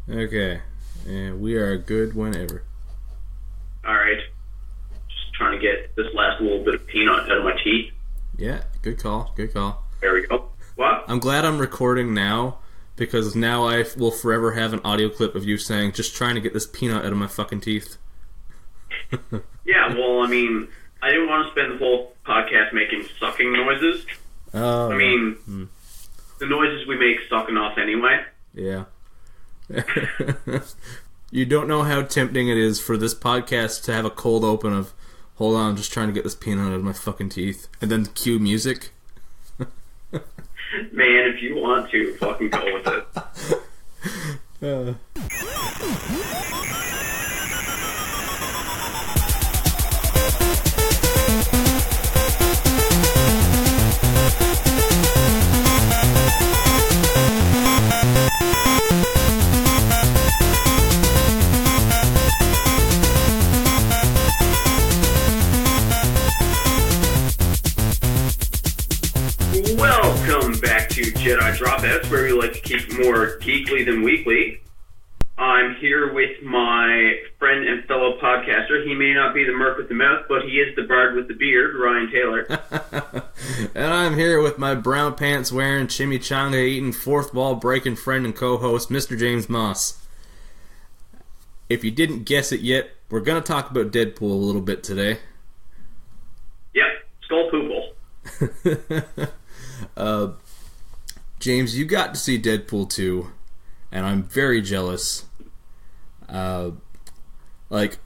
Okay. And we are good whenever. Alright. Just trying to get this last little bit of peanut out of my teeth. Yeah, good call. Good call. There we go. What? I'm glad I'm recording now, because now I will forever have an audio clip of you saying, just trying to get this peanut out of my fucking teeth. Yeah, well, I mean, I didn't want to spend the whole podcast making sucking noises. Oh. I mean, the noises we make suck enough anyway. Yeah. You don't know how tempting it is for this podcast to have a cold open of, hold on, I'm just trying to get this peanut out of my fucking teeth, and then cue music. Man, if you want to, fucking go with it. Welcome back to Jedi Dropouts, where we like to keep it more geekly than weekly. I'm here with my friend and fellow podcaster. He may not be the merc with the mouth, but he is the bard with the beard, Ryan Taylor. And I'm here with my brown pants wearing, chimichanga eating, fourth wall breaking friend and co-host, Mr. James Moss. If you didn't guess it yet, we're going to talk about Deadpool a little bit today. Yep, skull poople. James, you got to see Deadpool 2, and I'm very jealous. I'm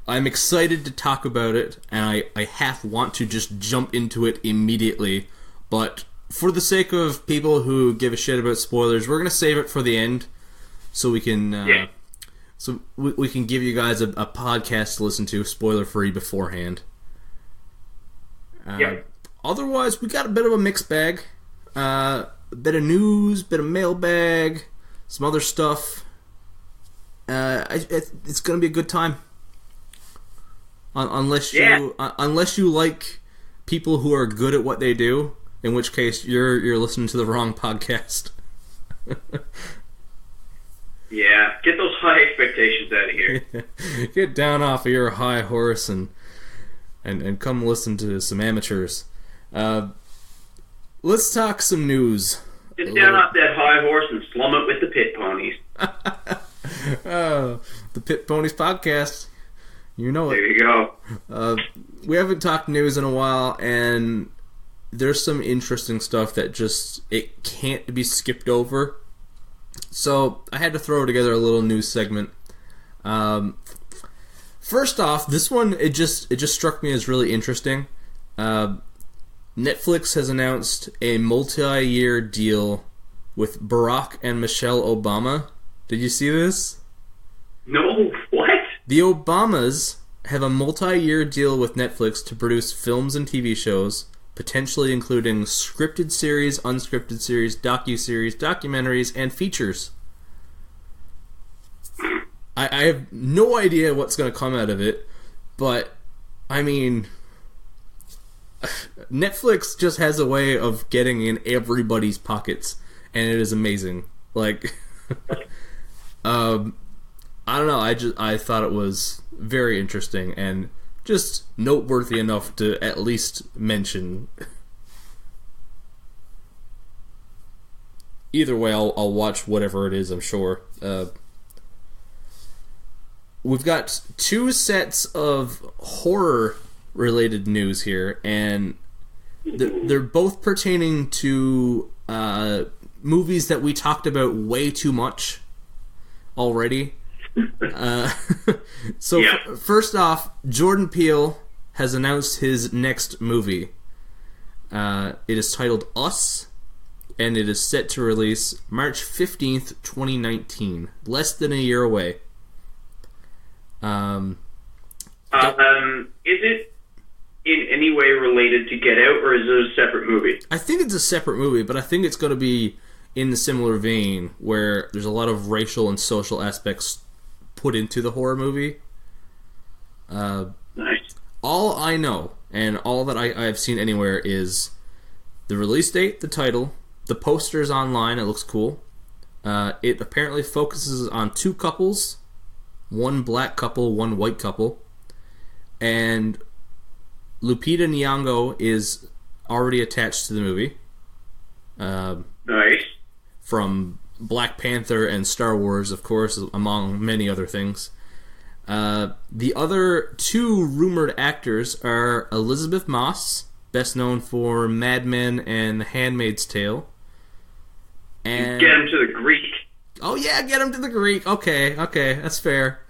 excited to talk about it, and I half want to just jump into it immediately, but for the sake of people who give a shit about spoilers, we're going to save it for the end, so we can we can give you guys a podcast to listen to, spoiler-free, beforehand. Otherwise, we got a bit of a mixed bag. A bit of news, bit of mailbag, some other stuff. It's going to be a good time. Unless you like people who are good at what they do, in which case you're listening to the wrong podcast. Yeah, get those high expectations out of here. Get down off of your high horse and come listen to some amateurs. Let's talk some news. Get down off that high horse and slum it with the pit ponies. Oh, the Pit Ponies podcast. You know it. There you go. We haven't talked news in a while, and there's some interesting stuff that it can't be skipped over. So I had to throw together a little news segment. First off, this one it just struck me as really interesting. Netflix has announced a multi-year deal with Barack and Michelle Obama. Did you see this? No, what? The Obamas have a multi-year deal with Netflix to produce films and TV shows, potentially including scripted series, unscripted series, docu-series, documentaries, and features. I have no idea what's going to come out of it, but, I mean, Netflix just has a way of getting in everybody's pockets, and it is amazing. Like, I don't know, I thought it was very interesting, and just noteworthy enough to at least mention. Either way, I'll watch whatever it is, I'm sure. We've got two sets of horror-related news here, and they're both pertaining to movies that we talked about way too much already. First off, Jordan Peele has announced his next movie. It is titled Us, and it is set to release March 15th, 2019. Less than a year away. Is it in any way related to Get Out, or is it a separate movie? I think it's a separate movie, but I think it's going to be in the similar vein, where there's a lot of racial and social aspects put into the horror movie. Nice. All I know, and all that I've seen anywhere, is the release date, the title, the posters online, it looks cool, It apparently focuses on two couples, one black couple, one white couple, and Lupita Nyong'o is already attached to the movie. Nice. From Black Panther and Star Wars, of course, among many other things. The other two rumored actors are Elizabeth Moss, best known for Mad Men and The Handmaid's Tale. And get him to the Greek. Oh yeah, get him to the Greek. Okay, that's fair.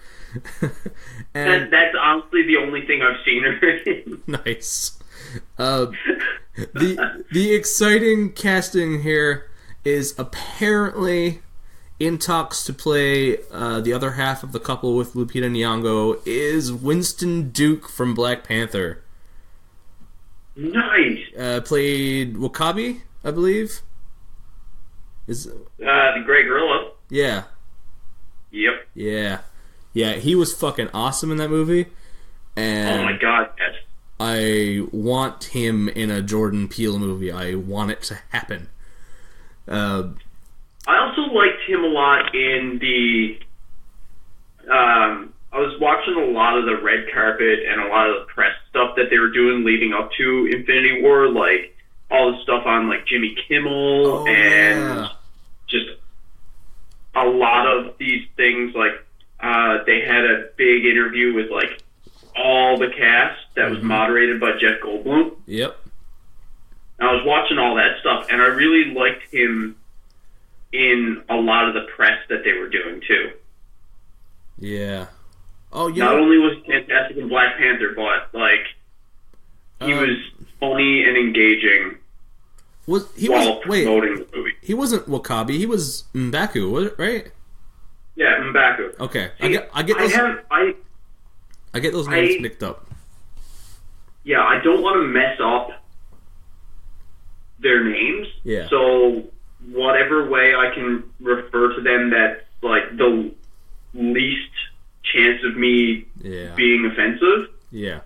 And that's honestly the only thing I've seen her in. Nice. The exciting casting here is apparently in talks to play the other half of the couple with Lupita Nyong'o is Winston Duke from Black Panther. Nice. Played W'Kabi, I believe. Is the Grey Gorilla. Yeah. Yep. Yeah, he was fucking awesome in that movie. And oh my god, yes. I want him in a Jordan Peele movie. I want it to happen. I also liked him a lot in the... I was watching a lot of the red carpet and a lot of the press stuff that they were doing leading up to Infinity War, like all the stuff on like Jimmy Kimmel and just a lot of these things. Like they had a big interview with like all the cast that was moderated by Jeff Goldblum. Yep. I was watching all that stuff, and I really liked him in a lot of the press that they were doing too. Yeah. Oh, yeah. Not only was he fantastic in Black Panther, but like he was funny and engaging while promoting the movie. He wasn't W'Kabi. He was M'Baku, right? Yeah, M'Baku. Okay, See, I get those names mixed up. Yeah, I don't want to mess up their names. Yeah. So whatever way I can refer to them that's like the least chance of me being offensive,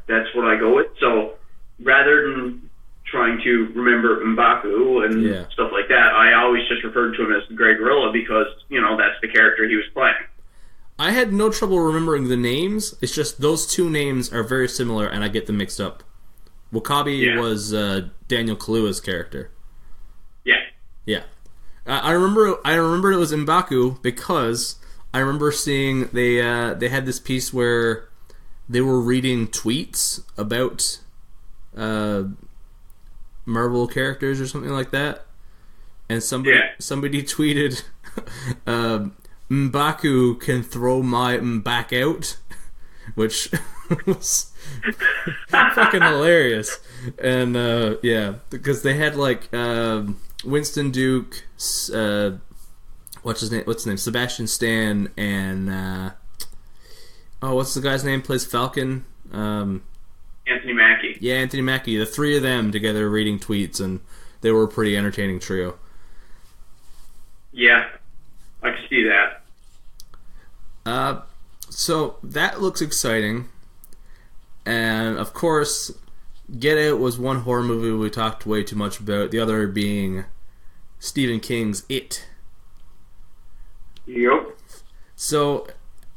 that's what I go with. So rather than trying to remember M'Baku and stuff like that, I always just referred to him as the Grey Gorilla because, that's the character he was playing. I had no trouble remembering the names. It's just those two names are very similar and I get them mixed up. W'Kabi was Daniel Kaluuya's character. Yeah. I remember it was M'Baku because I remember seeing they had this piece where they were reading tweets about Marvel characters or something like that, and somebody tweeted, "M'Baku can throw my back out," which was fucking hilarious. And because they had like Winston Duke, what's his name? Sebastian Stan, and what's the guy's name? Plays Falcon. Anthony Mackie. Yeah, Anthony Mackie. The three of them together reading tweets, and they were a pretty entertaining trio. Yeah, I can see that. So that looks exciting, and of course, Get Out was one horror movie we talked way too much about. The other being Stephen King's It. Yep. So,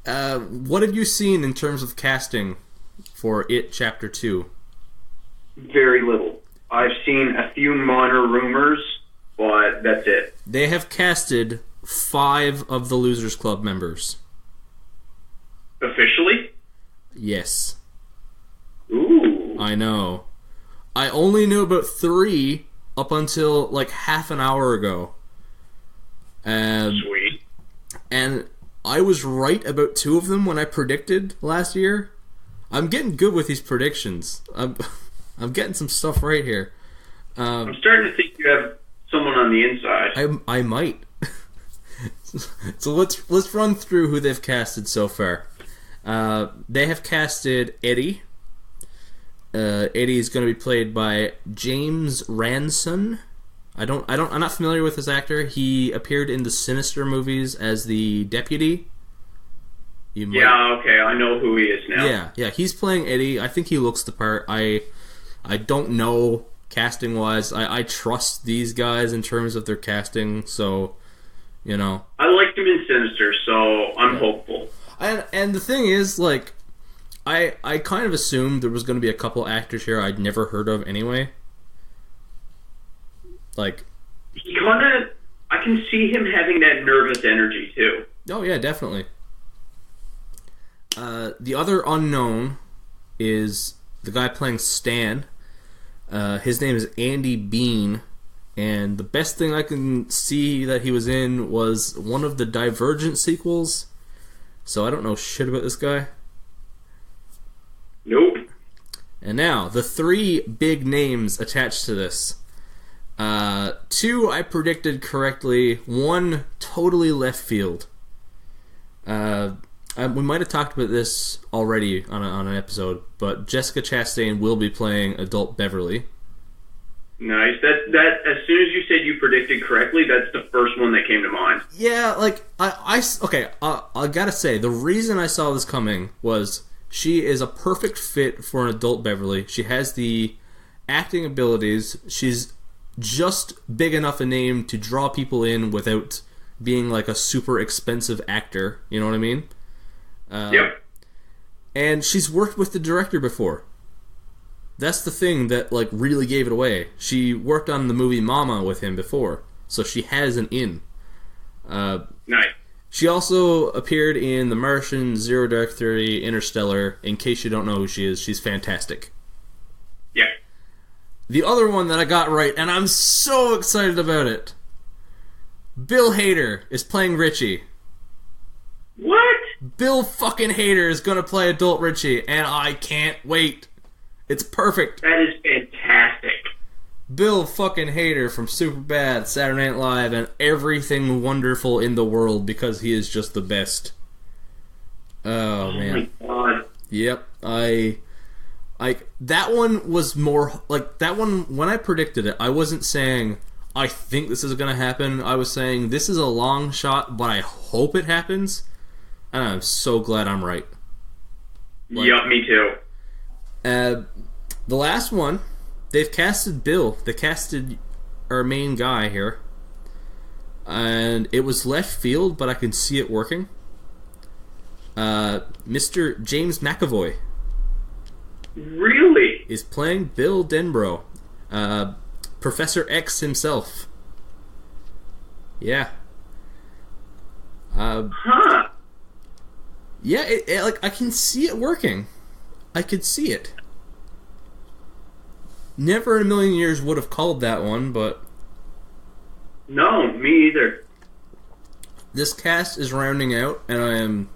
what have you seen in terms of casting for It Chapter 2? Very little. I've seen a few minor rumors, but that's it. They have casted 5 of the Losers Club members. Officially? Yes. Ooh. I know. I only knew about 3 up until like half an hour ago. Sweet. And I was right about 2 of them when I predicted last year. I'm getting good with these predictions. I'm getting some stuff right here. I'm starting to think you have someone on the inside. I might. So let's run through who they've casted so far. They have casted Eddie. Eddie is going to be played by James Ranson. I'm not familiar with this actor. He appeared in the Sinister movies as the deputy. Yeah, okay, I know who he is now. Yeah, he's playing Eddie. I think he looks the part. I don't know casting wise. I trust these guys in terms of their casting, so you know. I liked him in Sinister, so I'm hopeful. And the thing is, like, I kind of assumed there was going to be a couple actors here I'd never heard of anyway. Like, he kind of, I can see him having that nervous energy too. Oh yeah, definitely. The other unknown is the guy playing Stan. His name is Andy Bean, and the best thing I can see that he was in was one of the Divergent sequels. So I don't know shit about this guy. Nope. And now, the three big names attached to this. Two I predicted correctly, one totally left field. We might have talked about this already on an episode, but Jessica Chastain will be playing adult Beverly. Nice. That as soon as you said you predicted correctly, that's the first one that came to mind. Yeah, like I gotta say, the reason I saw this coming was she is a perfect fit for an adult Beverly. She has the acting abilities. She's just big enough a name to draw people in without being like a super expensive actor. You know what I mean? Yep. And she's worked with the director before. That's the thing that like really gave it away. She worked on the movie Mama with him before, so she has an in. Nice. She also appeared in The Martian, Zero Dark Thirty, Interstellar. In case you don't know who she is, she's fantastic. Yeah. The other one that I got right, and I'm so excited about it, Bill Hader is playing Richie. What? Bill fucking Hader is gonna play adult Richie, and I can't wait. It's perfect. That is fantastic. Bill fucking Hader from Superbad, Saturday Night Live, and everything wonderful in the world because he is just the best. Oh man. Oh my god. Yep. That one was more like that one when I predicted it. I wasn't saying I think this is gonna happen. I was saying this is a long shot, but I hope it happens. And I'm so glad I'm right. Yup, me too. The last one, they've casted Bill. They casted our main guy here. And it was left field, but I can see it working. Mr. James McAvoy. Really? Is playing Bill Denbrough. Professor X himself. Yeah. Huh. Yeah, like I can see it working. I could see it. Never in a million years would have called that one, but No, me either. this cast is rounding out, and I am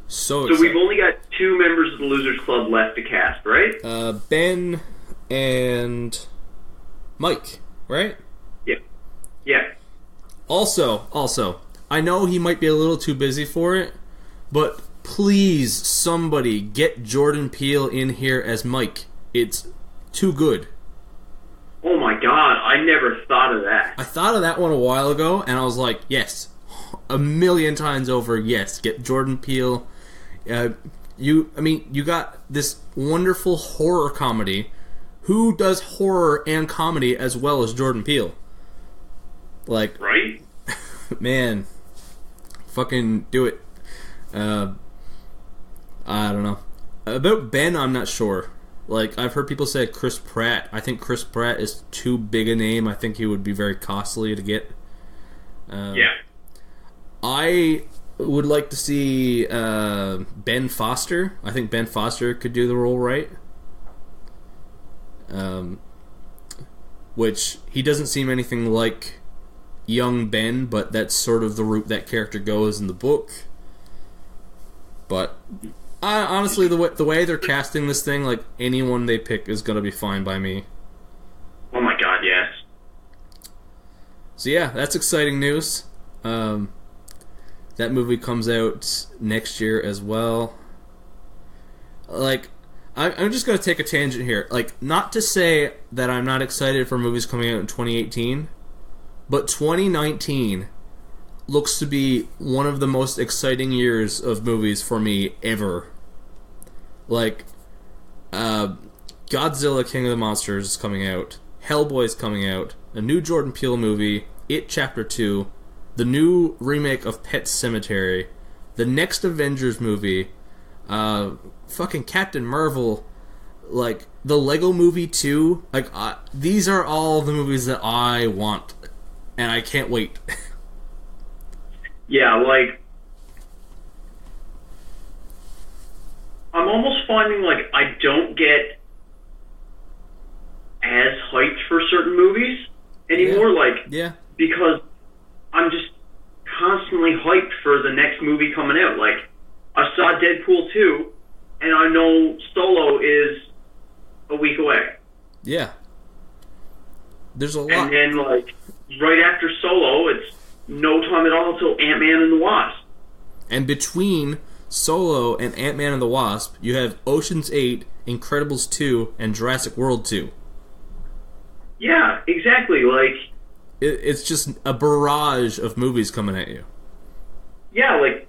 so excited. So we've only got 2 members of the Losers Club left to cast, right? Ben and Mike, right? Yeah. Yeah. Also, I know he might be a little too busy for it, but please, somebody get Jordan Peele in here as Mike. It's too good. Oh my god, I never thought of that. I thought of that one a while ago, and I was like, yes, a million times over, yes, get Jordan Peele. You got this wonderful horror comedy. Who does horror and comedy as well as Jordan Peele? Like, Right? man, fucking do it. I don't know. About Ben, I'm not sure. Like, I've heard people say Chris Pratt. I think Chris Pratt is too big a name. I think he would be very costly to get. Yeah. I would like to see Ben Foster. I think Ben Foster could do the role right. Which, he doesn't seem anything like young Ben, but that's sort of the route that character goes in the book. But honestly, the way they're casting this thing, like, anyone they pick is going to be fine by me. Oh my god, yes. So yeah, that's exciting news. That movie comes out next year as well. Like, I'm just going to take a tangent here. Like, not to say that I'm not excited for movies coming out in 2018, but 2019 looks to be one of the most exciting years of movies for me ever. Like, Godzilla King of the Monsters is coming out, Hellboy's coming out, a new Jordan Peele movie, It Chapter 2, the new remake of Pet Sematary, the next Avengers movie, fucking Captain Marvel, like the Lego Movie 2. Like these are all the movies that I want, and I can't wait. Yeah, like I'm almost finding like I don't get as hyped for certain movies anymore, because I'm just constantly hyped for the next movie coming out. Like, I saw Deadpool 2, and I know Solo is a week away. Yeah. There's a lot. And then, like, right after Solo, it's no time at all until Ant-Man and the Wasp. And between Solo and Ant-Man and the Wasp, you have Ocean's 8, Incredibles 2, and Jurassic World 2. Yeah, exactly. Like, it's just a barrage of movies coming at you. Yeah, like,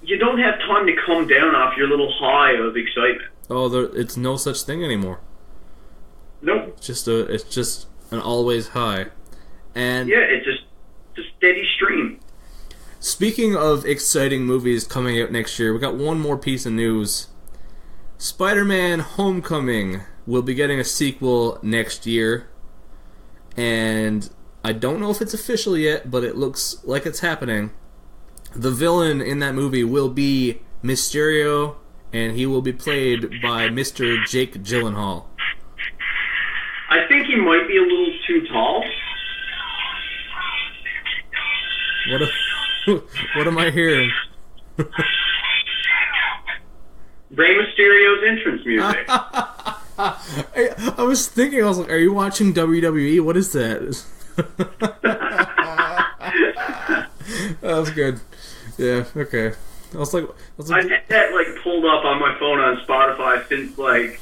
you don't have time to come down off your little high of excitement. Oh, it's no such thing anymore. Nope. It's just an always high. And yeah, it's just a steady stream. Speaking of exciting movies coming out next year, we got one more piece of news. Spider-Man Homecoming will be getting a sequel next year. And I don't know if it's official yet, but it looks like it's happening. The villain in that movie will be Mysterio, and he will be played by Mr. Jake Gyllenhaal. I think he might be a little too tall. What am I hearing? Rey Mysterio's entrance music. I was thinking, I was like, are you watching WWE? What is that? That was good. Yeah, okay. I was like, I've had that like pulled up on my phone on Spotify since like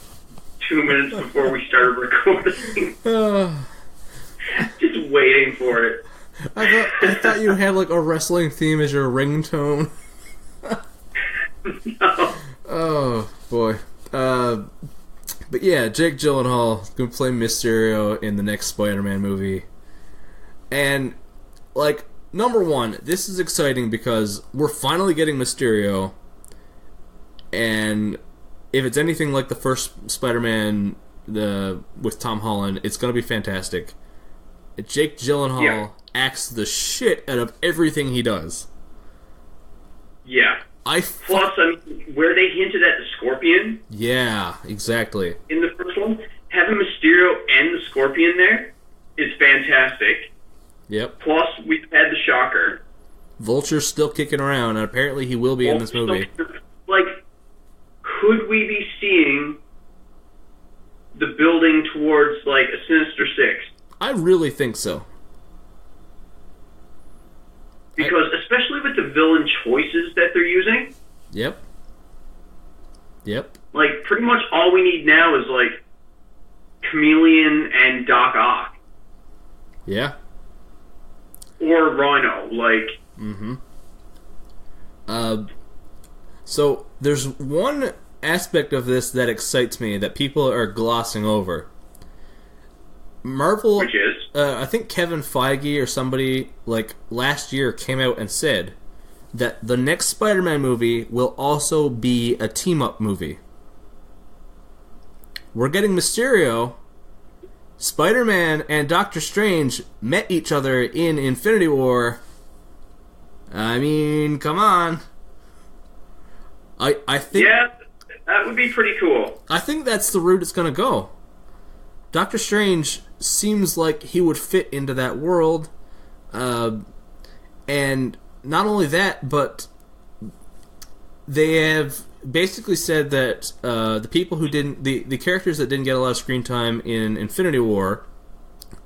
2 minutes before we started recording. Just waiting for it. I thought you had like a wrestling theme as your ringtone. No. Oh boy. But yeah, Jake Gyllenhaal is gonna play Mysterio in the next Spider-Man movie. And like, number one, this is exciting because we're finally getting Mysterio, and if it's anything like the first Spider-Man with Tom Holland, it's gonna be fantastic. Jake Gyllenhaal acts the shit out of everything he does. Yeah. Plus, where they hinted at the Scorpion. Yeah, exactly. In the first one, having Mysterio and the Scorpion there is fantastic. Yep. Plus, we've had the Shocker. Vulture's still kicking around, and apparently he will be in this movie. Like, could we be seeing the building towards, like, a Sinister Six? I really think so. Because, especially with the villain choices that they're using. Yep. Like, pretty much all we need now is, like, Chameleon and Doc Ock. Yeah. Or Rhino, like... Mm-hmm. So, there's one aspect of this that excites me that people are glossing over. Marvel... Which is? I think Kevin Feige or somebody, like, last year came out and said that the next Spider-Man movie will also be a team-up movie. We're getting Mysterio. Spider-Man and Doctor Strange met each other in Infinity War. I mean, come on. I think... Yeah, that would be pretty cool. I think that's the route it's going to go. Doctor Strange seems like he would fit into that world. And not only that, but they have basically said that the people who didn't... The characters that didn't get a lot of screen time in Infinity War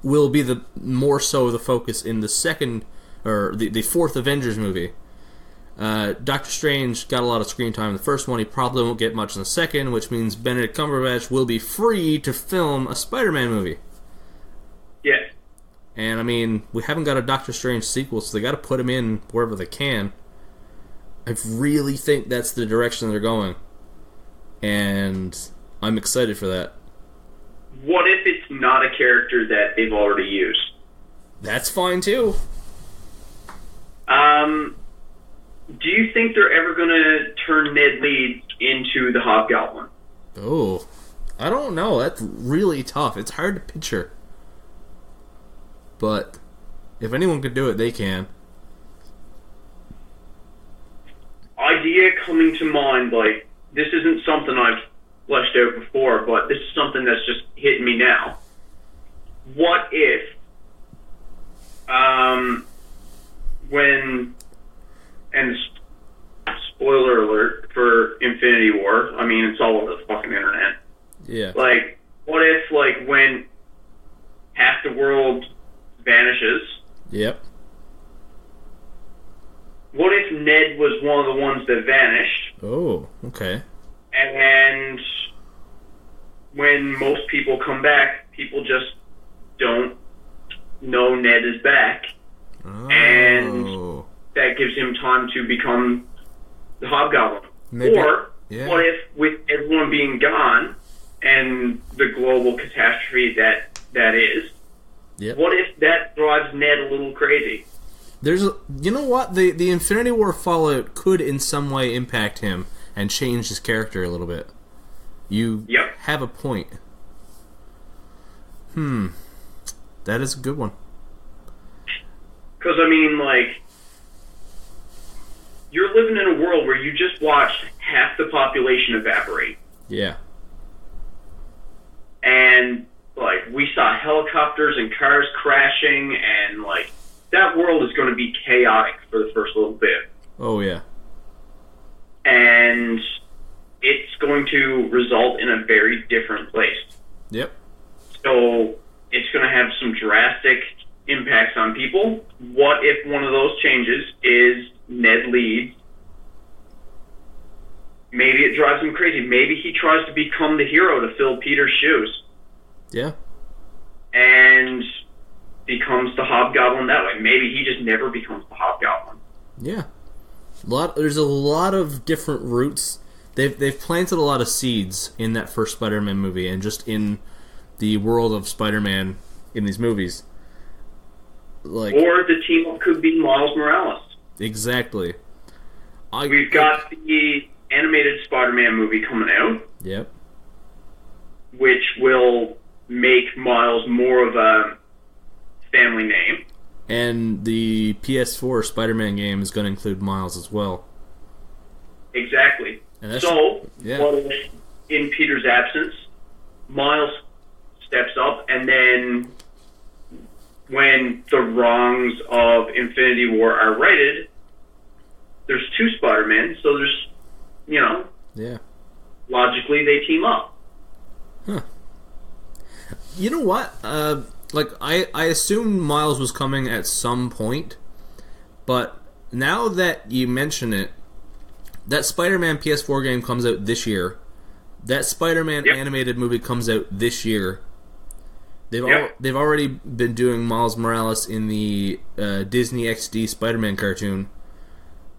will be more so the focus in the second... or the fourth Avengers movie. Doctor Strange got a lot of screen time in the first one. He probably won't get much in the second, which means Benedict Cumberbatch will be free to film a Spider-Man movie. Yeah. And, I mean, we haven't got a Doctor Strange sequel, so they got to put him in wherever they can. I really think that's the direction they're going. And I'm excited for that. What if it's not a character that they've already used? That's fine, too. Do you think they're ever going to turn Ned Leeds into the Hobgoblin? Oh, I don't know. That's really tough. It's hard to picture. But if anyone could do it, they can. Idea coming to mind, like, this isn't something I've fleshed out before, but this is something that's just hitting me now. What if, and spoiler alert for Infinity War, I mean, it's all over the fucking internet. Yeah. Like, what if, like, when half the world vanishes, Yep. what if Ned was one of the ones that vanished? Oh, okay. And when most people come back, people just don't know Ned is back. Oh. And that gives him time to become the Hobgoblin. Maybe, or, yeah. what if, with everyone being gone, and the global catastrophe that is, Yep. what if that drives Ned a little crazy? You know what? The Infinity War fallout could in some way impact him and change his character a little bit. You Yep. have a point. That is a good one. Because, I mean, like, you're living in a world where you just watched half the population evaporate. Yeah. And, like, we saw helicopters and cars crashing, and, like, that world is going to be chaotic for the first little bit. Oh, yeah. And it's going to result in a very different place. Yep. So it's going to have some drastic impacts on people. What if one of those changes is Ned Leeds? Maybe it drives him crazy. Maybe he tries to become the hero to fill Peter's shoes. Yeah. And becomes the Hobgoblin that way. Maybe he just never becomes the Hobgoblin. Yeah. There's a lot of different routes. They've planted a lot of seeds in that first Spider-Man movie and just in the world of Spider-Man in these movies. Like, or the team up could be Miles Morales. Exactly. We've got the animated Spider-Man movie coming out. Yep. Which will make Miles more of a family name. And the PS4 Spider-Man game is going to include Miles as well. Exactly. So, what if, in Peter's absence, Miles steps up, and then when the wrongs of Infinity War are righted, there's two Spider-Men, so there's, logically they team up. Huh. You know what? I assumed Miles was coming at some point, but now that you mention it, that Spider-Man PS4 game comes out this year. That Spider-Man animated movie comes out this year. They've already been doing Miles Morales in the Disney XD Spider-Man cartoon.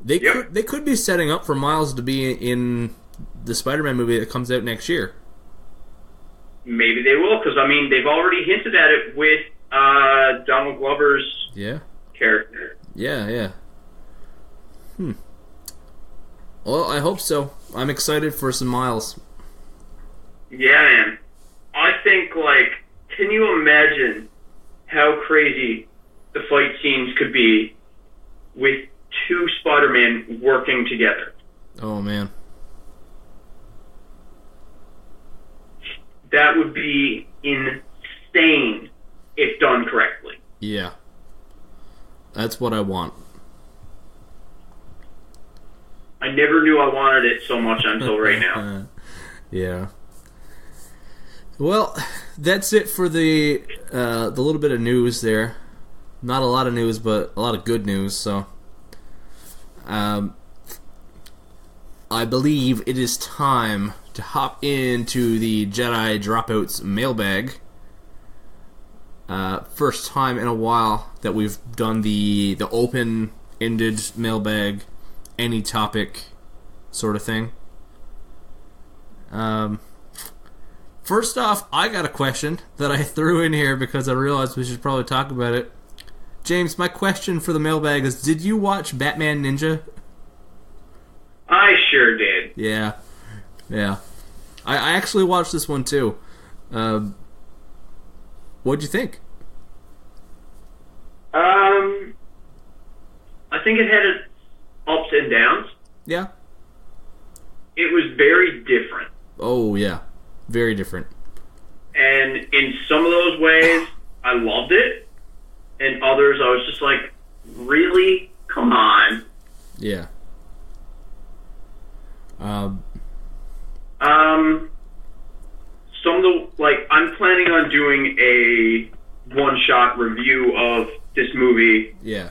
They could be setting up for Miles to be in the Spider-Man movie that comes out next year. Maybe they will, because, I mean, they've already hinted at it with Donald Glover's character. Yeah. Well, I hope so. I'm excited for some Miles. Yeah, man. I think, like, can you imagine how crazy the fight scenes could be with two Spider-Man working together? Oh, man. That would be insane if done correctly. Yeah. That's what I want. I never knew I wanted it so much until right now. Yeah. Well, that's it for the little bit of news there. Not a lot of news, but a lot of good news. So, I believe it is time to hop into the Jedi Dropouts mailbag. First time in a while that we've done the open-ended mailbag, any topic sort of thing. First off, I got a question that I threw in here because I realized we should probably talk about it. James, my question for the mailbag is, did you watch Batman Ninja? I sure did. Yeah. I actually watched this one too. What'd you think? I think it had its ups and downs. Yeah. It was very different. Oh, yeah. Very different. And in some of those ways, I loved it. And others, I was just like, really? Come on. Yeah. Some of the, like, I'm planning on doing a one-shot review of this movie. Yeah.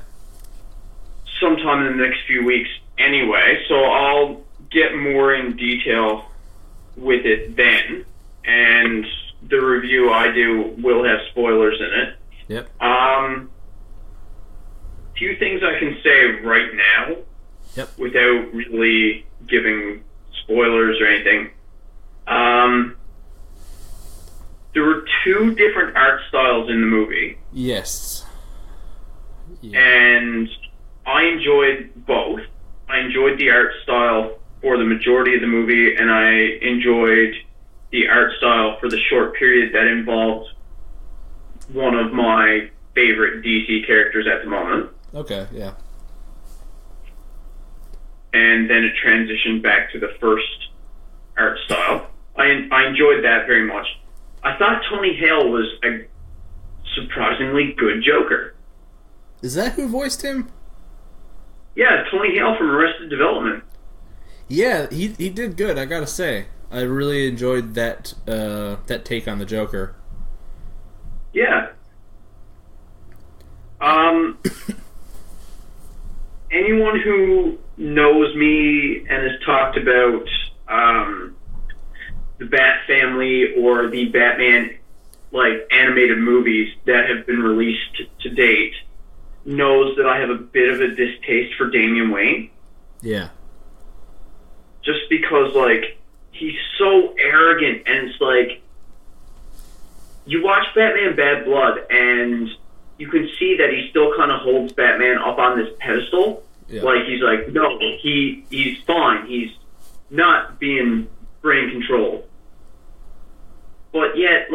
Sometime in the next few weeks anyway, so I'll get more in detail with it then, and the review I do will have spoilers in it. Yep. Few things I can say right now. Yep. Without really giving spoilers or anything. There were two different art styles in the movie. Yes. Yeah. And I enjoyed both. I enjoyed the art style for the majority of the movie, and I enjoyed the art style for the short period that involved one of my favorite DC characters at the moment. Okay, yeah. And then it transitioned back to the first art style. I enjoyed that very much. I thought Tony Hale was a surprisingly good Joker. Is that who voiced him? Yeah, Tony Hale from Arrested Development. Yeah, he did good, I gotta say. I really enjoyed that take on the Joker. Yeah. Anyone who knows me and has talked about the Bat Family or the Batman animated movies that have been released to date knows that I have a bit of a distaste for Damian Wayne. Yeah. Just because he's so arrogant, and it's you watch Batman Bad Blood and you can see that he still kind of holds Batman up on this pedestal. Yeah. He's no, he's fine. He's not being brain controlled. But yet,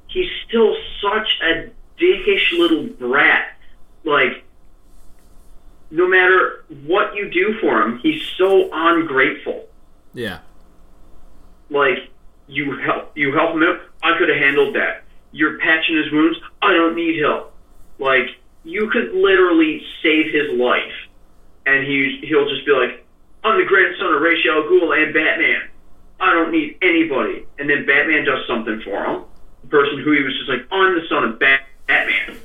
he's still such a dickish little brat. No matter what you do for him, he's so ungrateful. Yeah. You help him out. I could have handled that. You're patching his wounds. I don't need help. You could literally save his life, and he'll just be like, I'm the grandson of Ra's al Ghul and Batman. I don't need anybody. And then Batman does something for him. The person who he was just I'm the son of Batman.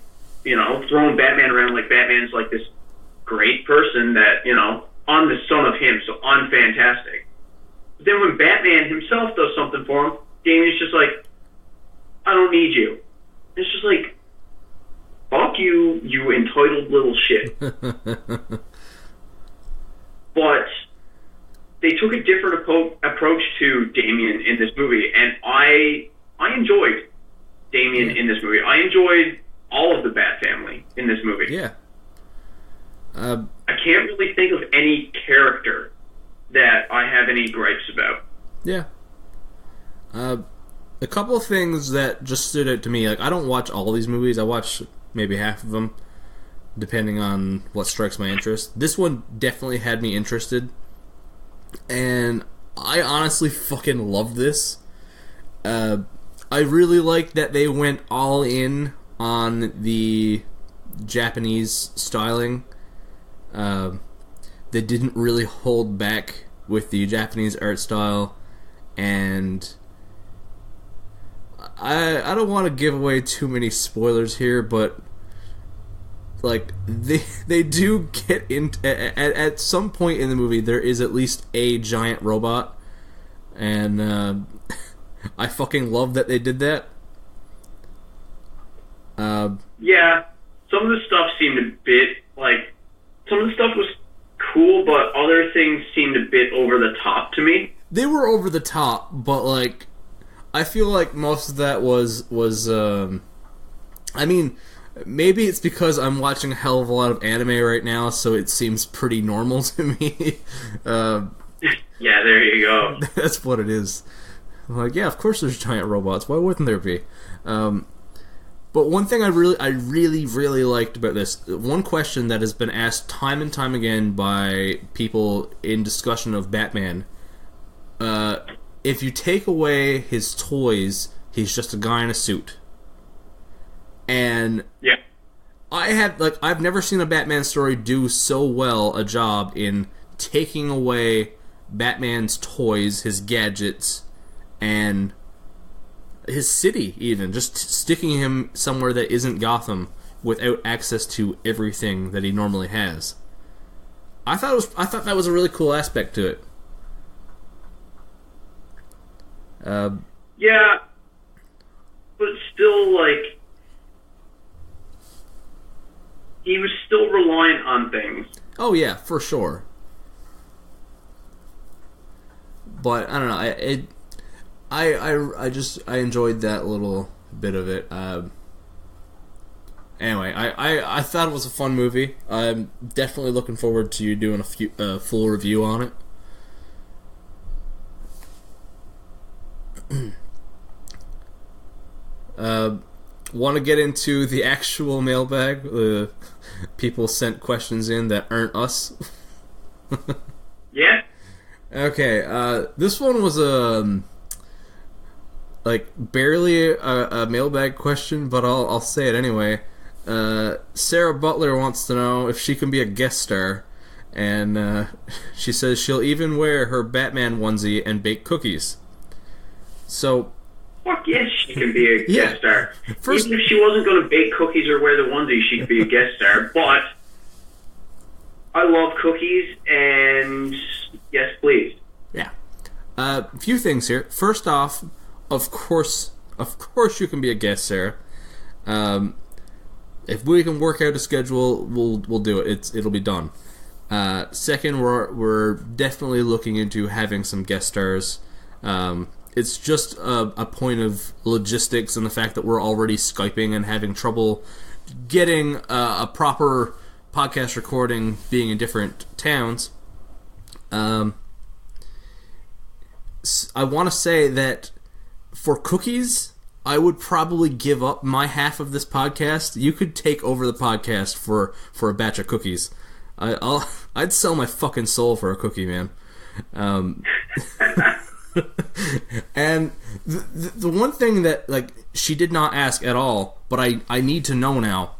Throwing Batman around like Batman's this great person that, I'm the son of him, so I'm fantastic. But then when Batman himself does something for him, Damien's just I don't need you. It's just fuck you, you entitled little shit. But they took a different approach to Damien in this movie, and I enjoyed Damien in this movie. I enjoyed all of the Bat Family in this movie. Yeah. I can't really think of any character that I have any gripes about. Yeah. A couple of things that just stood out to me. I don't watch all these movies. I watch maybe half of them, depending on what strikes my interest. This one definitely had me interested, and I honestly fucking love this. I really like that they went all in on the Japanese styling. They didn't really hold back with the Japanese art style, and I don't want to give away too many spoilers here, but they do get into at some point in the movie there is at least a giant robot, and I fucking love that they did that. Yeah, some of the stuff seemed a bit some of the stuff was cool, but other things seemed a bit over the top to me. They were over the top, but I feel like most of that was I mean, Maybe it's because I'm watching a hell of a lot of anime right now, so it seems pretty normal to me. Yeah, there you go. That's what it is. I'm like, yeah, of course there's giant robots. Why wouldn't there be? But one thing I really liked about this, one question that has been asked time and time again by people in discussion of Batman, if you take away his toys, he's just a guy in a suit. And yeah, I've never seen a Batman story do so well a job in taking away Batman's toys, his gadgets, and his city, even just sticking him somewhere that isn't Gotham without access to everything that he normally has. I thought that was a really cool aspect to it. Yeah, but still, like, he was still reliant on things. Oh yeah, for sure. But I don't know. I enjoyed that little bit of it. Anyway, I thought it was a fun movie. I'm definitely looking forward to you doing a full review on it. Want to get into the actual mailbag? People sent questions in that aren't us. Yeah. Okay. This one was barely a mailbag question, but I'll say it anyway. Sarah Butler wants to know if she can be a guest star, and she says she'll even wear her Batman onesie and bake cookies. So, fuck yes, she can be a guest star. First, even if she wasn't going to bake cookies or wear the onesie, she could be a guest star. But I love cookies, and yes, please. Yeah. A few things here. First off, of course you can be a guest, Sarah. If we can work out a schedule, we'll do it. It'll be done. Second, we're definitely looking into having some guest stars. It's just a point of logistics and the fact that we're already Skyping and having trouble getting a proper podcast recording being in different towns. I want to say that for cookies, I would probably give up my half of this podcast. You could take over the podcast for a batch of cookies. I'd sell my fucking soul for a cookie, man. And the one thing that she did not ask at all, but I need to know now.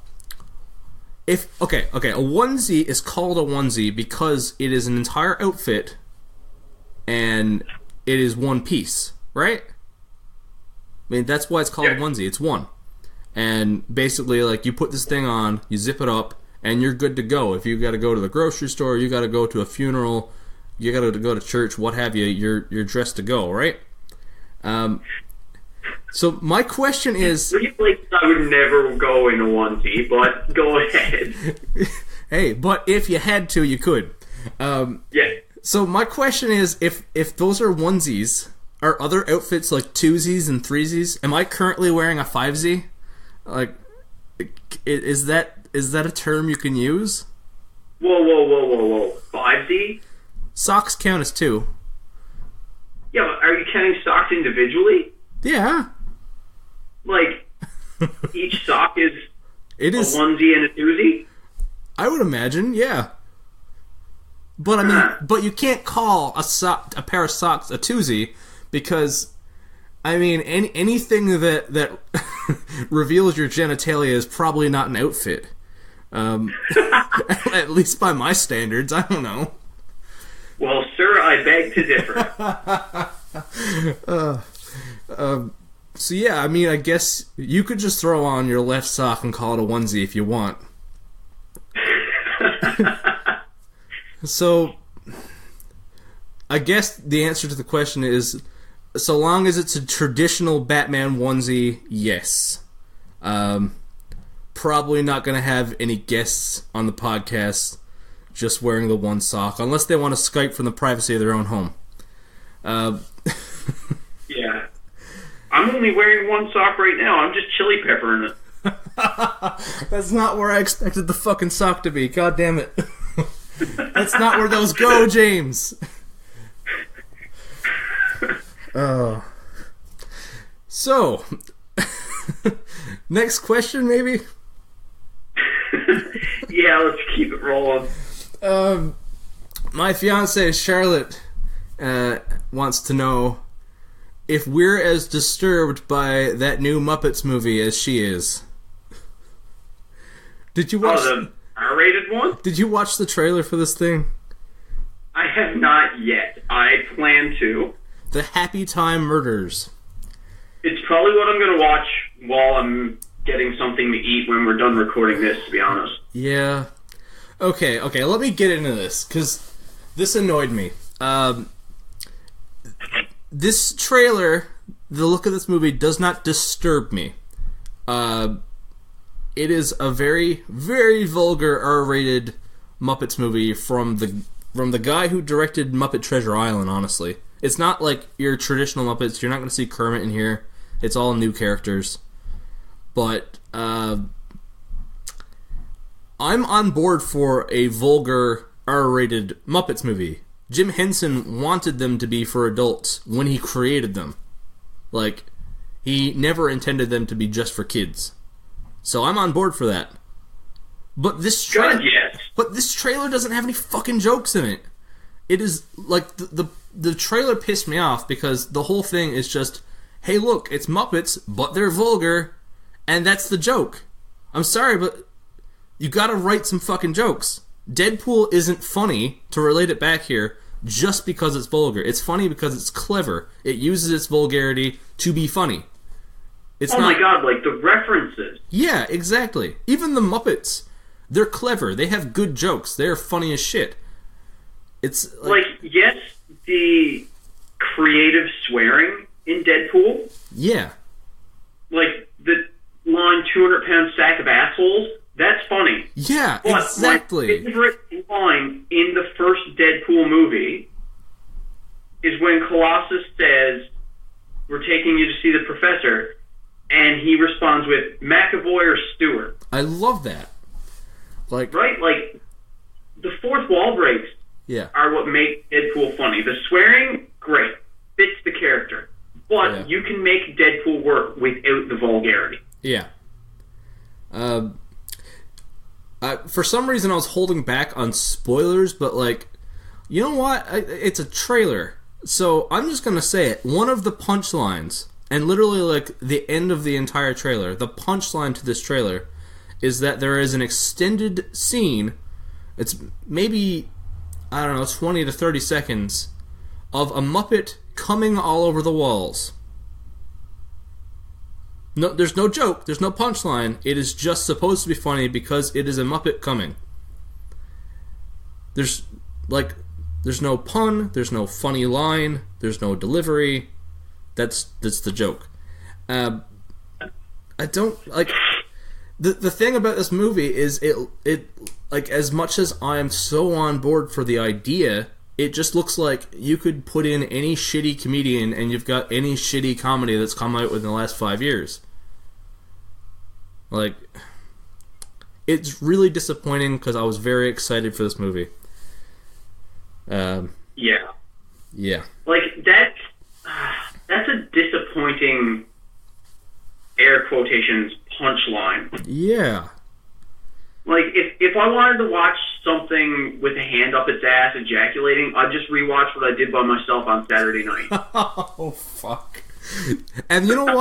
A onesie is called a onesie because it is an entire outfit and it is one piece, right? I mean, that's why it's called a onesie. It's one. And basically, you put this thing on, you zip it up, and you're good to go. If you got to go to the grocery store, you got to go to a funeral, you got to go to church, what have you, you're dressed to go, right? So my question is... I would never go in a onesie, but go ahead. Hey, but if you had to, you could. Yeah. So my question is, if those are onesies, are other outfits like twosies and threesies? Am I currently wearing a 5Z? Is that a term you can use? Whoa. 5Z? Socks count as two. Yeah, but are you counting socks individually? Yeah. Each sock is a onesie and a twosie? I would imagine, yeah. But I mean, but you can't call a pair of socks a twosie because, I mean, anything that reveals your genitalia is probably not an outfit. At least by my standards, I don't know. Well, sir, I beg to differ. So yeah, I mean, I guess you could just throw on your left sock and call it a onesie if you want. So, I guess the answer to the question is, so long as it's a traditional Batman onesie, yes. Probably not going to have any guests on the podcast just wearing the one sock, unless they want to Skype from the privacy of their own home. Yeah. I'm only wearing one sock right now. I'm just chili peppering it. That's not where I expected the fucking sock to be. God damn it. That's not where those go, James. Oh. So, next question, maybe? Yeah, let's keep it rolling. My fiancée, Charlotte, wants to know if we're as disturbed by that new Muppets movie as she is. Did you watch the R-rated one? Did you watch the trailer for this thing? I have not yet. I plan to. The Happy Time Murders. It's probably what I'm going to watch while I'm getting something to eat when we're done recording this, to be honest. Yeah. Okay, let me get into this, because this annoyed me. This trailer, the look of this movie, does not disturb me. It is a very, very vulgar R-rated Muppets movie from the guy who directed Muppet Treasure Island, honestly. It's not like your traditional Muppets. You're not going to see Kermit in here. It's all new characters. But I'm on board for a vulgar R-rated Muppets movie. Jim Henson wanted them to be for adults when he created them. Like, he never intended them to be just for kids. So I'm on board for that. But this trailer, yes. But this trailer doesn't have any fucking jokes in it. It is like the trailer pissed me off because the whole thing is just, hey, look, it's Muppets, but they're vulgar, and that's the joke. I'm sorry, but you gotta write some fucking jokes. Deadpool isn't funny, to relate it back here, just because it's vulgar. It's funny because it's clever. It uses its vulgarity to be funny. My god, like the references. Yeah, exactly. Even the Muppets, they're clever. They have good jokes. They're funny as shit. It's like yes, the creative swearing in Deadpool. Yeah. Like the line 200-pound sack of assholes, that's funny. Yeah, but exactly. My favorite line in the first Deadpool movie is when Colossus says, "We're taking you to see the professor," and he responds with, "McAvoy or Stewart?" I love that. Like, right? Like, the fourth wall breaks are what make Deadpool funny. The swearing, great. Fits the character. But you can make Deadpool work without the vulgarity. Yeah. For some reason, I was holding back on spoilers, but, like, you know what? It's a trailer. So I'm just going to say it. One of the punchlines, and literally, like, the end of the entire trailer, the punchline to this trailer is that there is an extended scene, it's maybe, I don't know, 20 to 30 seconds, of a Muppet coming all over the walls. No, there's no joke, there's no punchline, it is just supposed to be funny because it is a Muppet coming. There's no pun, there's no funny line, there's no delivery. That's the joke. I don't, like, the thing about this movie is it like, as much as I'm so on board for the idea, it just looks like you could put in any shitty comedian and you've got any shitty comedy that's come out within the last 5 years. Like, it's really disappointing because I was very excited for this movie. Yeah. Like, that's a disappointing, air quotations, punchline. Yeah. Like, if I wanted to watch something with a hand up its ass ejaculating, I'd just rewatch what I did by myself on Saturday night. Oh, fuck. And you know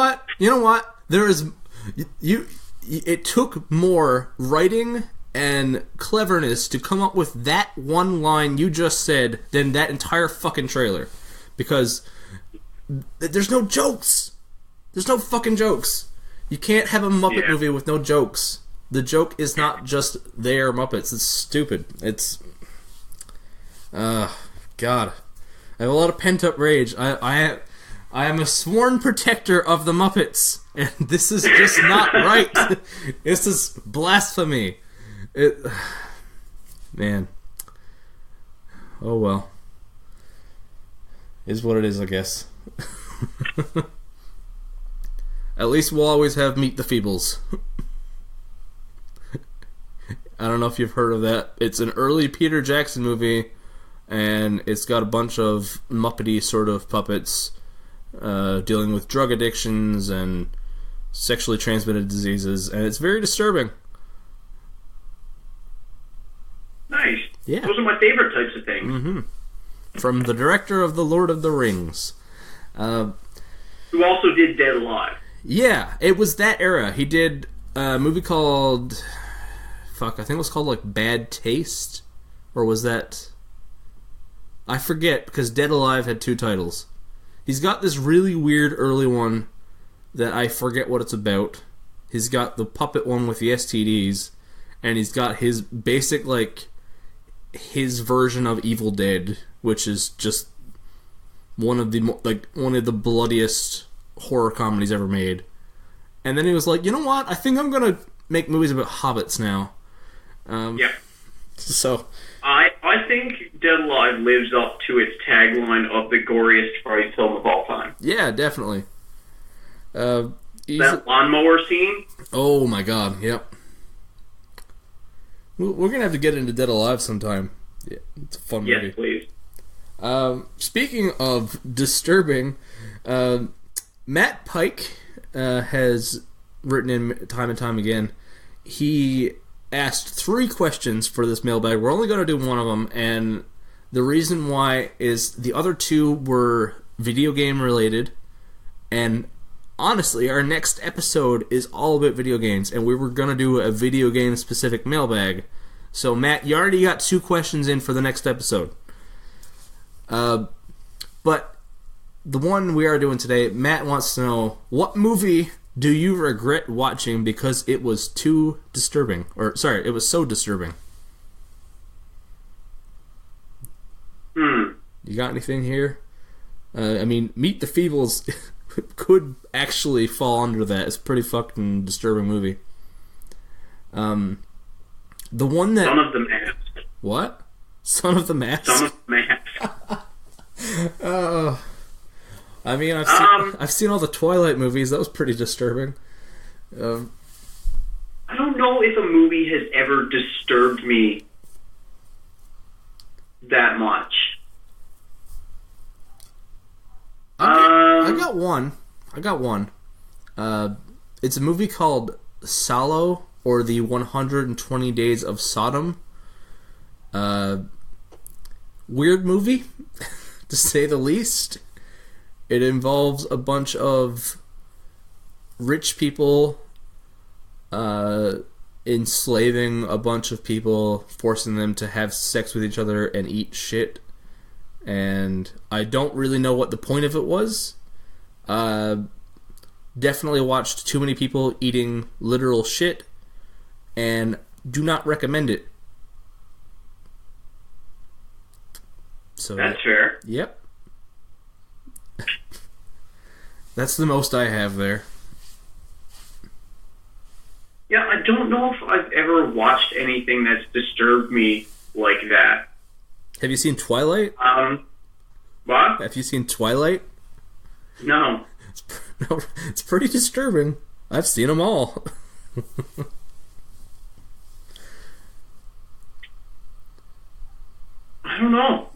what? There is... It took more writing and cleverness to come up with that one line you just said than that entire fucking trailer. Because there's no jokes. There's no fucking jokes. You can't have a Muppet movie with no jokes. The joke is not just their Muppets. It's stupid. It's... God. I have a lot of pent-up rage. I am a sworn protector of the Muppets, and this is just not right. This is blasphemy. Man. Oh well. Is what it is, I guess. At least we'll always have Meet the Feebles. I don't know if you've heard of that. It's an early Peter Jackson movie, and it's got a bunch of Muppety sort of puppets dealing with drug addictions and sexually transmitted diseases, and it's very disturbing. Nice. Yeah. Those are my favorite types of things. Mm-hmm. From the director of The Lord of the Rings. Who also did Dead Alive. Yeah, it was that era. He did a movie called... I think it was called, like, Bad Taste? Or was that... I forget, because Dead Alive had 2 titles. He's got this really weird early one that I forget what it's about. He's got the puppet one with the STDs, and he's got his basic, like, his version of Evil Dead, which is just one of the bloodiest horror comedies ever made. And then he was like, you know what? I think I'm gonna make movies about hobbits now. Yeah. So I think Dead Alive lives up to its tagline of the goriest fright film of all time. yeah, definitely. That lawnmower scene? Oh my god, yep. We're gonna have to get into Dead Alive sometime. Yeah, it's a fun movie. Yes, please. Speaking of disturbing, Matt Pike has written in time and time again. He asked 3 questions for this mailbag. We're only going to do one of them, and the reason why is the other 2 were video game related, and honestly, our next episode is all about video games, and we were going to do a video game specific mailbag. So Matt, you already got 2 questions in for the next episode. But the one we are doing today, Matt wants to know, what movie do you regret watching because it was too disturbing? Or, sorry, it was so disturbing. You got anything here? I mean, Meet the Feebles could actually fall under that. It's a pretty fucking disturbing movie. The one that... Son of the Mask. What? Son of the Mask? Son of the Mask. I mean, I've seen all the Twilight movies. That was pretty disturbing. I don't know if a movie has ever disturbed me that much. I got one. It's a movie called Salo, or the 120 Days of Sodom. Weird movie, to say the least. It involves a bunch of rich people enslaving a bunch of people, forcing them to have sex with each other and eat shit. And I don't really know what the point of it was. Definitely watched too many people eating literal shit, and do not recommend it. So that's fair. Yep. That's the most I have there. Yeah, I don't know if I've ever watched anything that's disturbed me like that. Have you seen Twilight? What? Have you seen Twilight? No. It's pretty disturbing. I've seen them all. I don't know.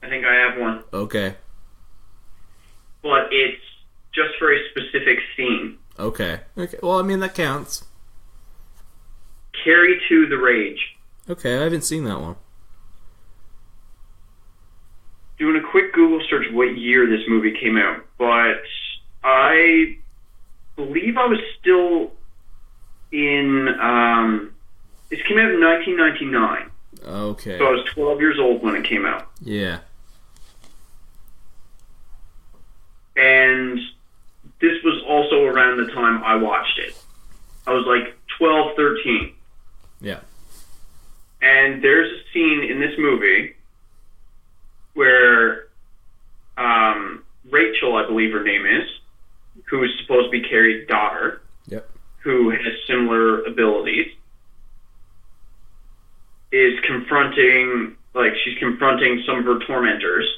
I think I have one. Okay. But it's just for a specific scene. Okay. Well, I mean, that counts. Carry to the Rage. Okay, I haven't seen that one. Doing a quick Google search what year this movie came out, but I believe I was still in... This came out in 1999. Okay. So I was 12 years old when it came out. Yeah. And this was also around the time I watched it. I was like 12, 13. Yeah. And there's a scene in this movie where Rachel, I believe her name is, who is supposed to be Carrie's daughter, Yep. who has similar abilities, is confronting some of her tormentors,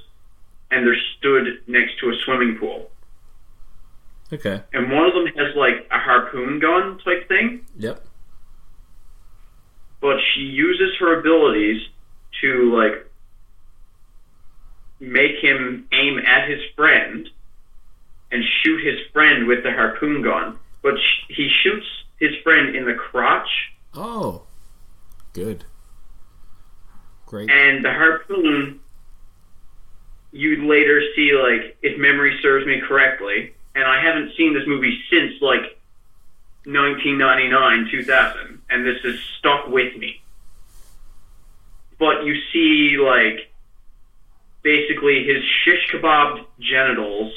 and they're stood next to a swimming pool. Okay. And one of them has, like, a harpoon gun type thing. Yep. But she uses her abilities to, like, make him aim at his friend and shoot his friend with the harpoon gun. But he shoots his friend in the crotch. Oh. Good. Great. And the harpoon, you later see, like, if memory serves me correctly, and I haven't seen this movie since, like, 1999, 2000, and this has stuck with me. But you see, like, basically his shish kebabbed genitals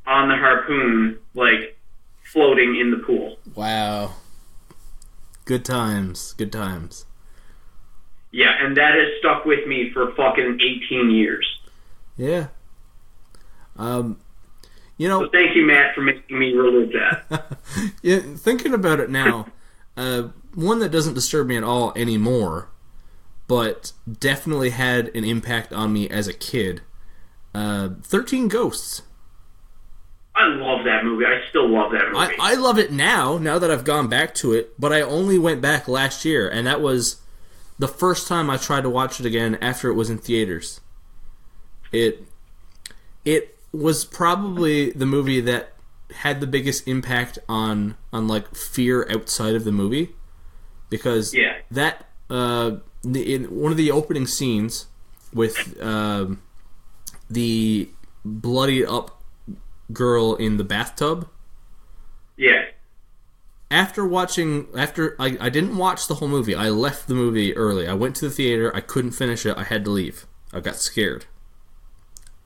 on the harpoon, like, floating in the pool. Wow. Good times. Good times. Yeah, and that has stuck with me for fucking 18 years. Yeah. So thank you, Matt, for making me relive that. Yeah, thinking about it now, one that doesn't disturb me at all anymore, but definitely had an impact on me as a kid. 13 Ghosts. I love that movie. I still love that movie. I love it now that I've gone back to it, but I only went back last year, and that was the first time I tried to watch it again after it was in theaters. It was probably the movie that had the biggest impact on like fear outside of the movie, because that in one of the opening scenes with the bloodied up girl in the bathtub. Yeah. After I didn't watch the whole movie. I left the movie early. I went to the theater. I couldn't finish it. I had to leave. I got scared.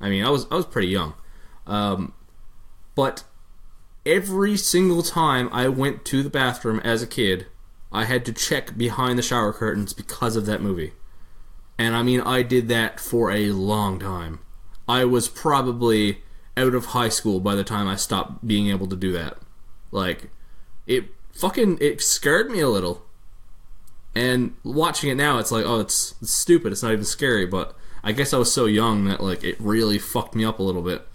I mean, I was pretty young. But every single time I went to the bathroom as a kid, I had to check behind the shower curtains because of that movie. And I mean, I did that for a long time. I was probably out of high school by the time I stopped being able to do that. Like, it scared me a little. And watching it now, it's like, oh, it's stupid. It's not even scary. But I guess I was so young that, like, it really fucked me up a little bit.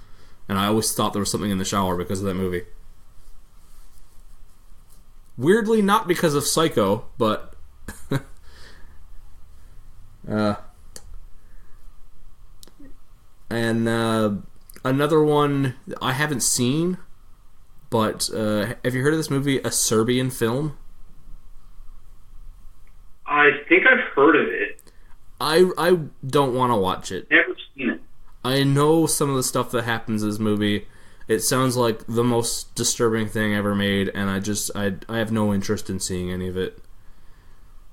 And I always thought there was something in the shower because of that movie. Weirdly, not because of Psycho, but another one I haven't seen, but have you heard of this movie, A Serbian Film? I think I've heard of it. I don't want to watch it. Never seen it. I know some of the stuff that happens in this movie. It sounds like the most disturbing thing ever made, and I have no interest in seeing any of it.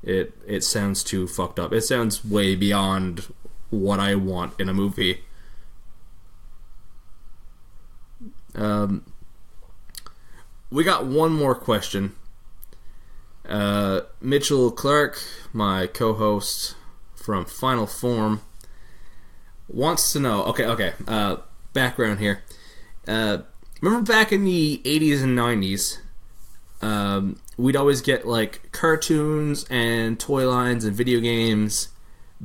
It sounds too fucked up. It sounds way beyond what I want in a movie. We got one more question. Mitchell Clark, my co-host from Final Form, wants to know. Okay. Background here. Remember back in the 80s and 90s, we'd always get like cartoons and toy lines and video games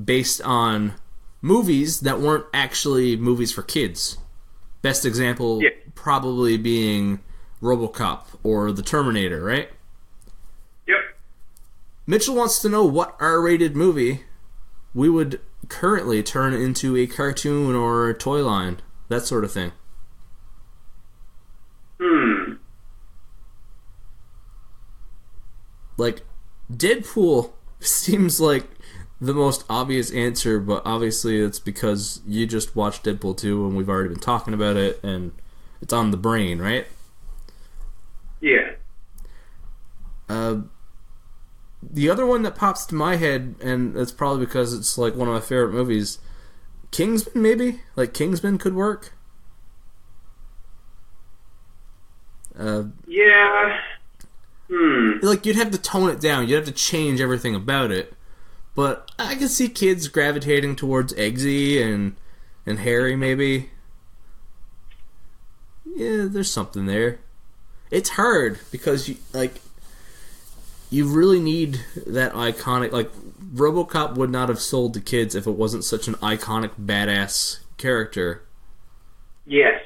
based on movies that weren't actually movies for kids. Best example probably being RoboCop or The Terminator, right? Yep. Mitchell wants to know what R-rated movie we would currently turn into a cartoon or a toy line, that sort of thing. Like, Deadpool seems like the most obvious answer, but obviously it's because you just watched Deadpool 2 and we've already been talking about it and it's on the brain, right? Yeah. The other one that pops to my head, and that's probably because it's like one of my favorite movies, Kingsman, maybe? Like, Kingsman could work? Yeah. Like, you'd have to tone it down. You'd have to change everything about it. But I can see kids gravitating towards Eggsy and Harry, maybe. Yeah, there's something there. It's hard, because, you really need that iconic... Like, RoboCop would not have sold to kids if it wasn't such an iconic, badass character. Yes.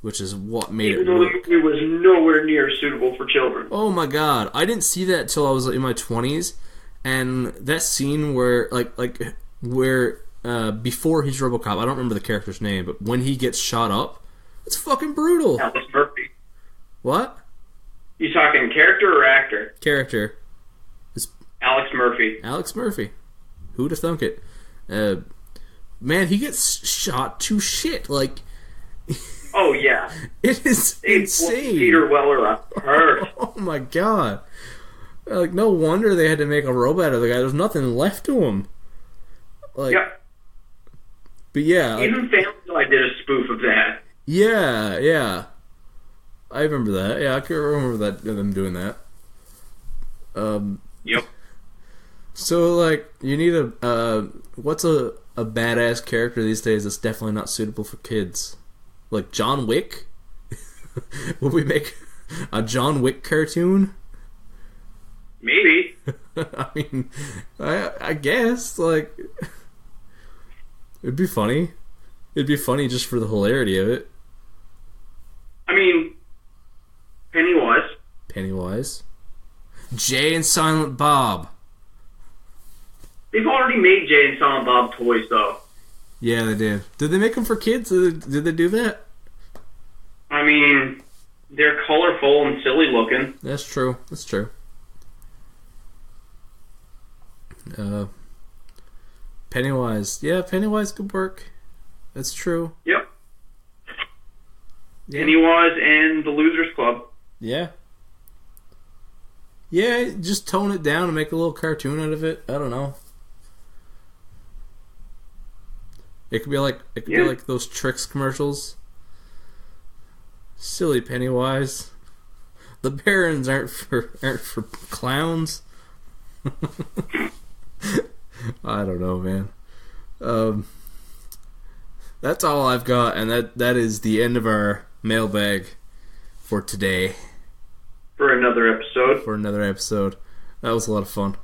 which is what made Even it though work. the movie was nowhere near suitable for children. Oh my god, I didn't see that till I was in my 20s, and that scene where before he's RoboCop, I don't remember the character's name, but when he gets shot up, it's fucking brutal. Alex Murphy. What? You talking character or actor? Character. It's Alex Murphy. Alex Murphy. Who'd have thunk it? Man, he gets shot to shit. Like, Oh yeah, it is insane. Peter Weller up. Oh my god. Like, no wonder they had to make a robot of the guy. There's nothing left to him. Like, Yep. But yeah. Even Family Guy did a spoof of that. Yeah. I remember that. Yeah, I can remember that them doing that. Yep. So, like, you need what's a badass character these days that's definitely not suitable for kids? Like John Wick? Will we make a John Wick cartoon? Maybe. I mean, I guess, like, it'd be funny. It'd be funny just for the hilarity of it. I mean, Pennywise. Jay and Silent Bob. They've already made Jay and Silent Bob toys, though. Yeah, they did. Did they make them for kids? Did they do that? I mean, they're colorful and silly looking. That's true. Pennywise. Yeah, Pennywise could work. That's true. Yep. Yeah. Pennywise and the Losers Club. Yeah. Yeah, just tone it down and make a little cartoon out of it. I don't know. It could be like those Trix commercials. Silly Pennywise. The Barons aren't for clowns. I don't know, man. That's all I've got, and that is the end of our mailbag for today. For another episode. That was a lot of fun.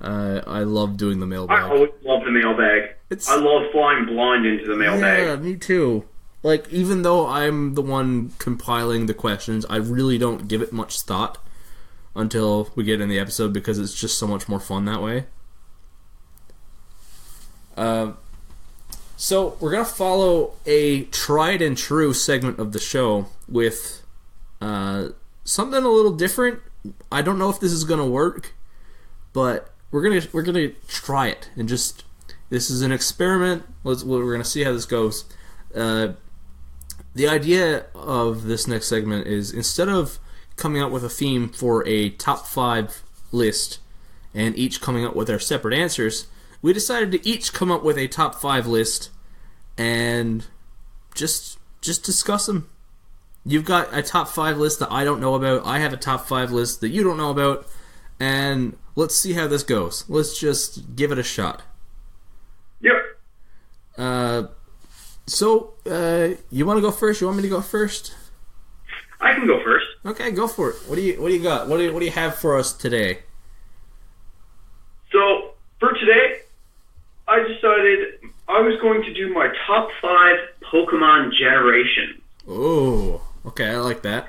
I love doing the mailbag. I always love the mailbag. I love flying blind into the mailbag. Yeah, me too. Like, even though I'm the one compiling the questions, I really don't give it much thought until we get in the episode because it's just so much more fun that way. So we're gonna follow a tried and true segment of the show with something a little different. I don't know if this is gonna work, but we're gonna try it and just. This is an experiment. We're gonna see how this goes. The idea of this next segment is instead of coming up with a theme for a top 5 list and each coming up with our separate answers, we decided to each come up with a top 5 list and just discuss them. You've got a top 5 list that I don't know about. I have a top 5 list that you don't know about. And let's see how this goes. Let's just give it a shot. Yep. So, you want to go first? You want me to go first? I can go first. Okay, go for it. What do you got? What do you have for us today? So, for today, I decided I was going to do my top 5 Pokemon generations. Oh, okay, I like that.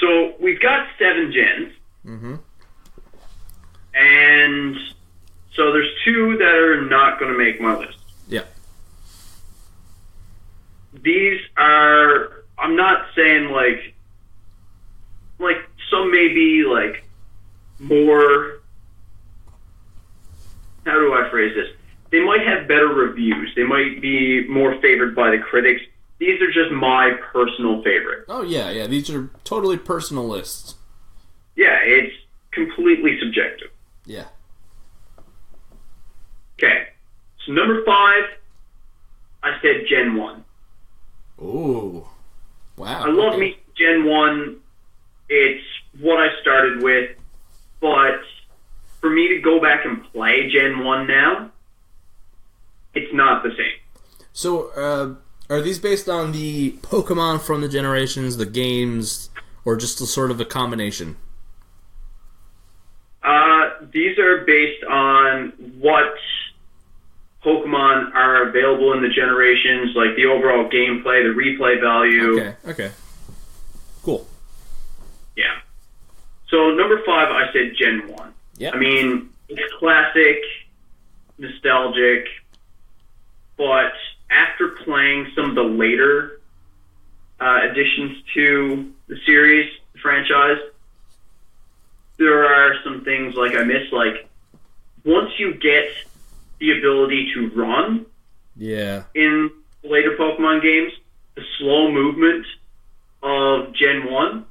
So, we've got 7 gens. Mm-hmm. And so there's 2 that are not going to make my list. Yeah. These are, I'm not saying like some may be like more, how do I phrase this? They might have better reviews. They might be more favored by the critics. These are just my personal favorite. Oh, yeah. These are totally personal lists. Yeah, it's completely subjective. Yeah. Okay. So number 5, I said Gen 1. Ooh. Wow. I love me Gen 1. It's what I started with. But for me to go back and play Gen 1 now, it's not the same. So, are these based on the Pokemon from the generations, the games, or just a sort of a combination? These are based on what Pokemon Pokemon are available in the generations, like the overall gameplay, the replay value. Okay. Cool. Yeah. So number 5, I said Gen 1. Yeah. I mean, it's classic, nostalgic, but after playing some of the later additions to the series, the franchise, there are some things like I miss. Like, once you get the ability to run in later Pokemon games, the slow movement of Gen 1,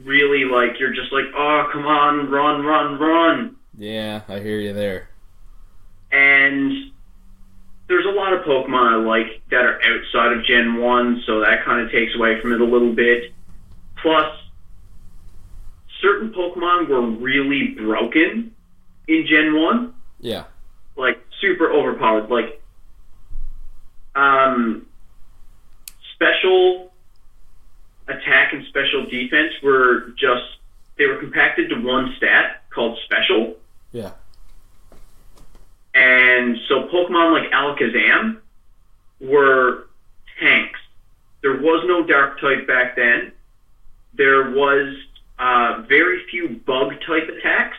really, like, you're just like, oh, come on, run. Yeah, I hear you there. And there's a lot of Pokemon I like that are outside of Gen 1, so that kind of takes away from it a little bit. Plus, certain Pokemon were really broken in Gen 1. Yeah. Like, super overpowered. Like, special attack and special defense were they were compacted to one stat called special. Yeah. And so Pokemon like Alakazam were tanks. There was no dark type back then. There was very few bug type attacks.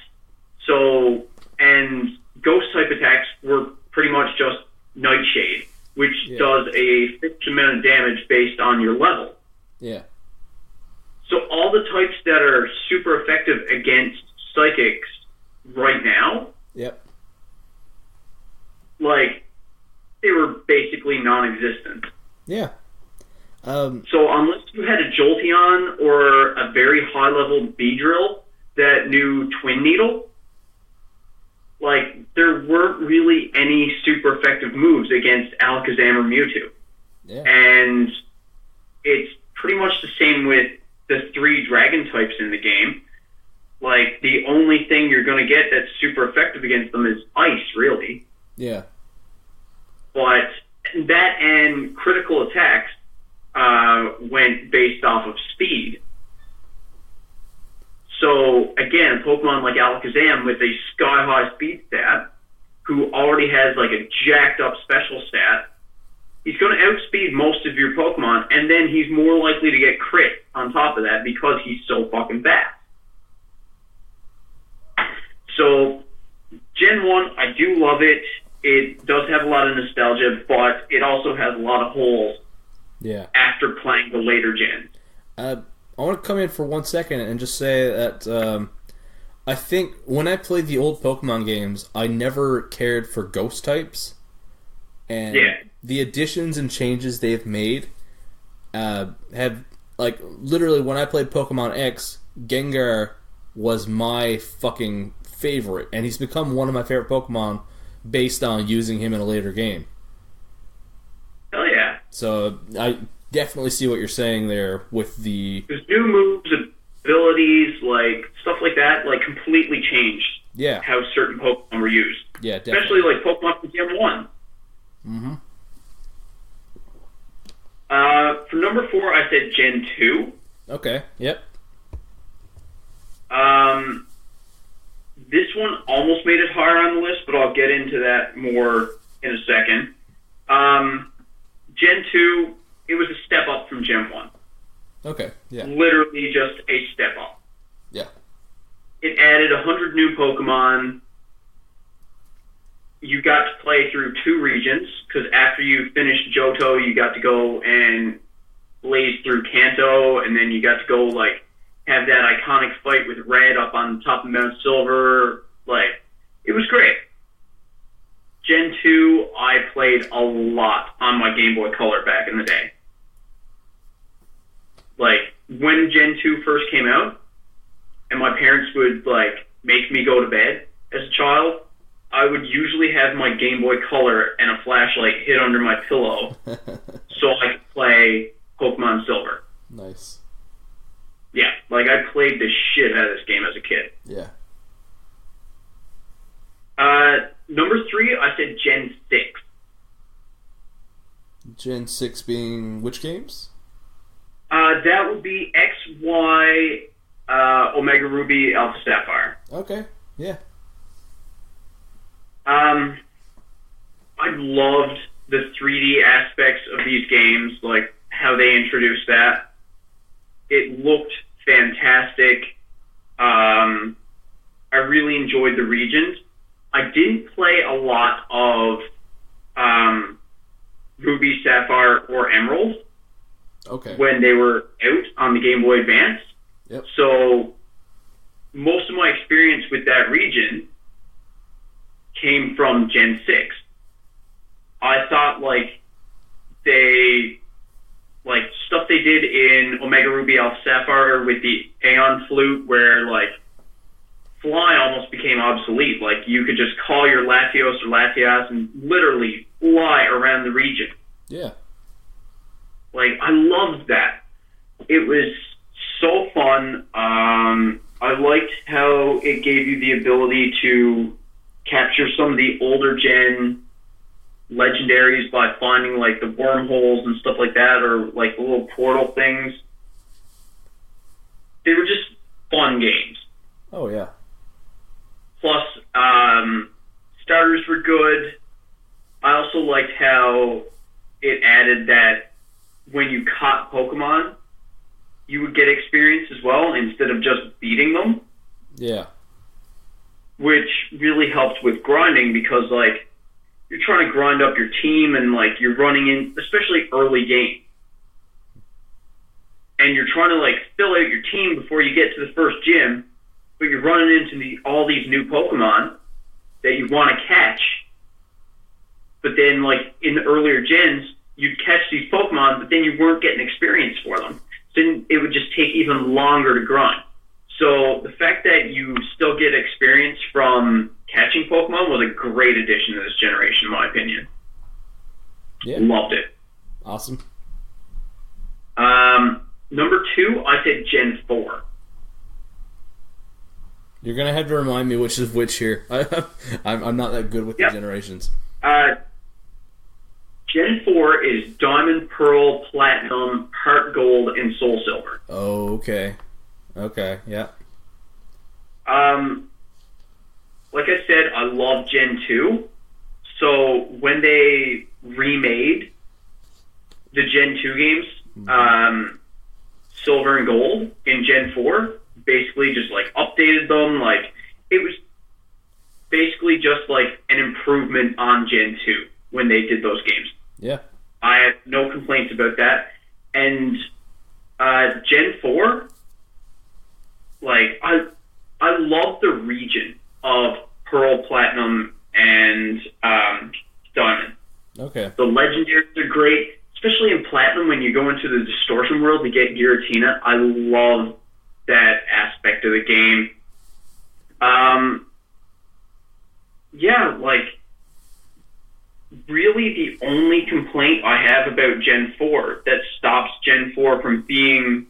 So, and ghost type attacks were pretty much just Nightshade, which does a fixed amount of damage based on your level. Yeah. So all the types that are super effective against psychics right now, like, they were basically non-existent. Yeah. So unless you had a Jolteon or a very high-level Beedrill that knew Twin Needle, like, there weren't really any super effective moves against Alakazam or Mewtwo. Yeah. And it's pretty much the same with the 3 dragon types in the game. Like, the only thing you're going to get that's super effective against them is ice, really. Yeah. But that and critical attacks went based off of speed. So, again, Pokemon like Alakazam with a sky-high speed stat, who already has, like, a jacked-up special stat, he's going to outspeed most of your Pokemon, and then he's more likely to get crit on top of that because he's so fucking fast. So, Gen 1, I do love it. It does have a lot of nostalgia, but it also has a lot of holes after playing the later gen. I want to come in for 1 second and just say that I think when I played the old Pokemon games, I never cared for ghost types. And the additions and changes they've made have, like, literally when I played Pokemon X, Gengar was my fucking favorite. And he's become one of my favorite Pokemon based on using him in a later game. Hell yeah. So I definitely see what you're saying there with the... There's new moves, abilities, like, stuff like that, like, completely changed how certain Pokemon were used. Yeah, definitely. Especially, like, Pokemon from Gen 1. Mm-hmm. For number 4, I said Gen 2. Okay, yep. This one almost made it higher on the list, but I'll get into that more in a second. Gen 2, it was a step up from Gen 1. Okay, yeah. Literally just a step up. Yeah. It added 100 new Pokemon. You got to play through 2 regions, because after you finished Johto, you got to go and blaze through Kanto, and then you got to go, like, have that iconic fight with Red up on top of Mount Silver. Like, it was great. Gen 2, I played a lot on my Game Boy Color back in the day. Like, when Gen 2 first came out, and my parents would, like, make me go to bed as a child, I would usually have my Game Boy Color and a flashlight hid under my pillow so I could play Pokemon Silver. Nice. Yeah, like, I played the shit out of this game as a kid. Yeah. Number 3, I said Gen 6. Gen 6 being which games? That would be X, Y, Omega Ruby, Alpha Sapphire. Okay, yeah. loved the 3D aspects of these games, like how they introduced that. It looked fantastic. I really enjoyed the regions. I didn't play a lot of Ruby, Sapphire, or Emerald when they were out on the Game Boy Advance. Yep. So most of my experience with that region came from Gen 6. I thought, stuff they did in Omega Ruby Alpha Sapphire with the Aeon Flute, where, fly almost became obsolete. You could just call your Latios or Latias and literally fly around the region. Yeah. I loved that. It was so fun. I liked how it gave you the ability to capture some of the older gen legendaries by finding the wormholes and stuff like that, or the little portal things. They were just fun games. Oh yeah. Plus, starters were good. I also liked how it added that when you caught Pokemon, you would get experience as well instead of just beating them. Yeah. Which really helped with grinding, because you're trying to grind up your team, and you're running in, especially early game, and you're trying to fill out your team before you get to the first gym, but you're running into all these new Pokemon that you want to catch. But then in the earlier gens, you'd catch these Pokemon, but then you weren't getting experience for them. So then it would just take even longer to grind. So the fact that you still get experience from catching Pokemon was a great addition to this generation, in my opinion. Yeah. Loved it. Awesome. Number 2, I said Gen 4. You're going to have to remind me which is which here. I'm not that good with the generations. Gen 4 is Diamond, Pearl, Platinum, Heart Gold, and Soul Silver. Oh, okay. Okay, yeah. Like I said, I love Gen 2. So when they remade the Gen 2 games, Silver and Gold in Gen 4, basically just updated them. It was basically just an improvement on Gen 2 when they did those games. Yeah. I have no complaints about that. And Gen 4, I love the region of Pearl, Platinum, and Diamond. Okay. The legendaries are great, especially in Platinum when you go into the Distortion world to get Giratina. I love that aspect of the game. Really the only complaint I have about Gen 4 that stops Gen 4 from being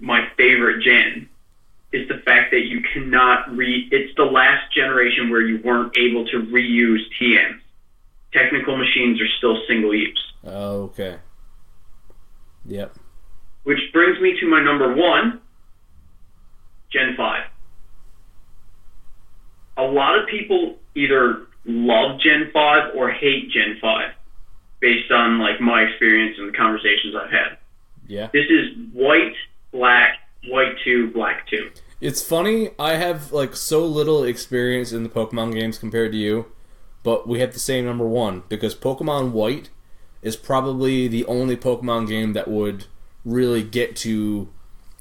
my favorite gen is the fact that you cannot it's the last generation where you weren't able to reuse TMs. Technical machines are still single use. Oh, okay. Yep. Which brings me to my number 1, Gen 5. A lot of people either love Gen 5 or hate Gen 5 based on my experience and the conversations I've had. Yeah. This is White, Black, White 2, Black 2. It's funny, I have so little experience in the Pokemon games compared to you, but we have the same number 1, because Pokemon White is probably the only Pokemon game that would really get to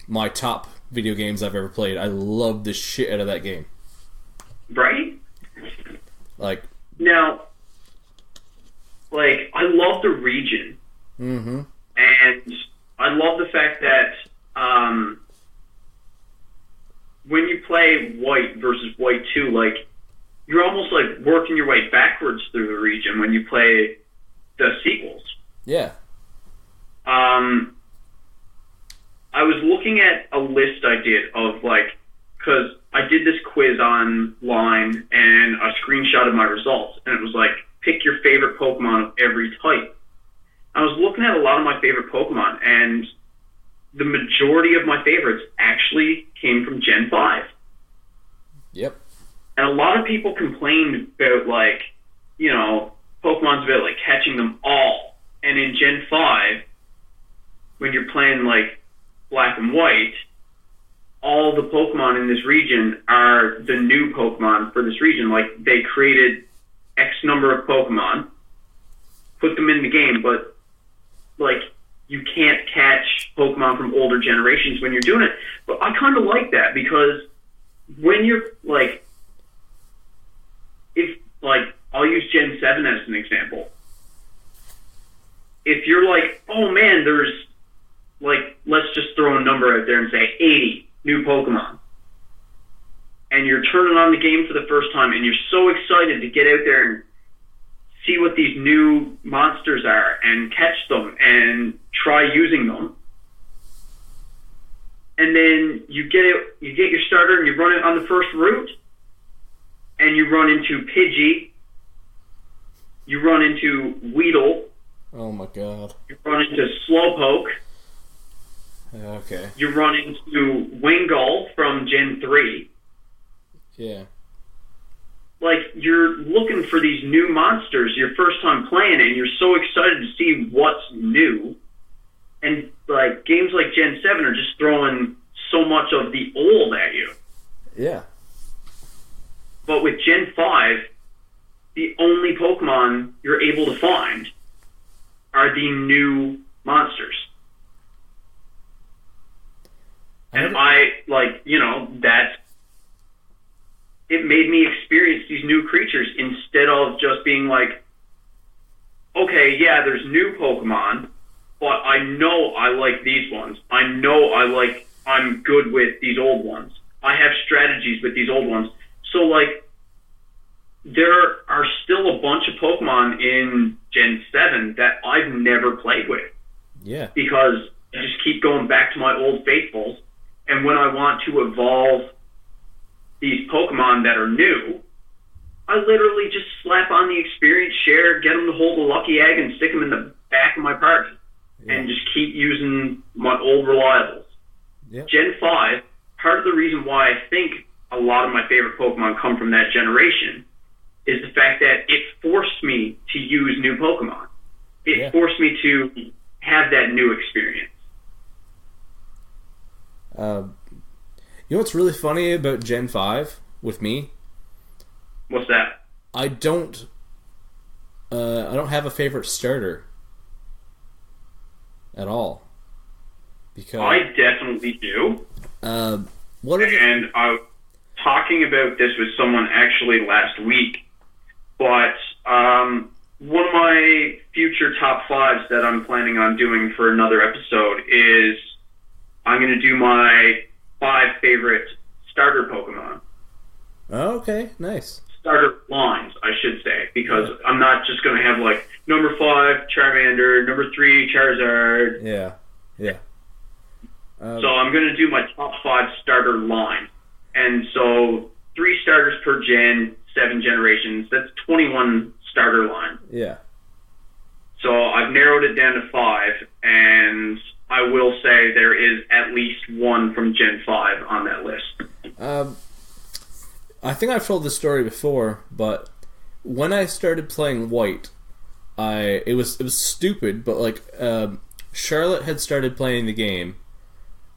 my top video games I've ever played. I love the shit out of that game. Right? Now, I love the region. Mm-hmm. And I love the fact that when you play White versus White 2, you're almost working your way backwards through the region when you play the sequels. Yeah. I was looking at a list I did of because I did this quiz online and I screenshotted my results, and it was pick your favorite Pokemon of every type. I was looking at a lot of my favorite Pokemon, and the majority of my favorites actually came from Gen 5. Yep. And a lot of people complained about Pokemon's about like catching them all. And in Gen 5, when you're playing like Black and White, all the Pokemon in this region are the new Pokemon for this region. Like, they created X number of Pokemon, put them in the game, but like, you can't catch Pokemon from older generations when you're doing it. But I kind of like that, because when you're like, if like, I'll use Gen 7 as an example. If you're like, oh man, there's like, let's just throw a number out there and say 80 new Pokemon, and you're turning on the game for the first time, and you're so excited to get out there and see what these new monsters are and catch them and try using them. And then you get your starter and you run it on the first route, and you run into Pidgey, you run into Weedle. Oh my god. You run into Slowpoke. Okay. You run into Wingull from Gen 3. Yeah. Like, you're looking for these new monsters your first time playing it, and you're so excited to see what's new. And, like, games like Gen 7 are just throwing so much of the old at you. Yeah. But with Gen 5, the only Pokemon you're able to find are the new monsters. And it made me experience these new creatures instead of just being like, okay, yeah, there's new Pokemon, but I know I like these ones. I know I'm good with these old ones. I have strategies with these old ones. So, like, there are still a bunch of Pokemon in Gen 7 that I've never played with. Yeah. Because I just keep going back to my old faithfuls. And when I want to evolve these Pokemon that are new, I literally just slap on the experience share, get them to hold a lucky egg, and stick them in the back of my party. Yeah. And just keep using my old reliables. Yep. Gen 5, part of the reason why I think a lot of my favorite Pokemon come from that generation is the fact that it forced me to use new Pokemon. It forced me to have that new experience. You know what's really funny about Gen 5 with me? What's that? I don't have a favorite starter at all. Because I definitely do. What is it? And I was talking about this with someone actually last week, but one of my future top 5s that I'm planning on doing for another episode is I'm going to do my 5 favorite starter Pokemon. Oh, okay, nice. Starter lines, I should say, because I'm not just going to have, like, number 5, Charmander, number 3, Charizard. Yeah. So I'm going to do my top 5 starter line. And so 3 starters per gen, 7 generations. That's 21 starter line. Yeah. So I've narrowed it down to 5, and I will say there is at least one from Gen 5 on that list. I think I've told this story before, but when I started playing White, it was stupid, but like Charlotte had started playing the game,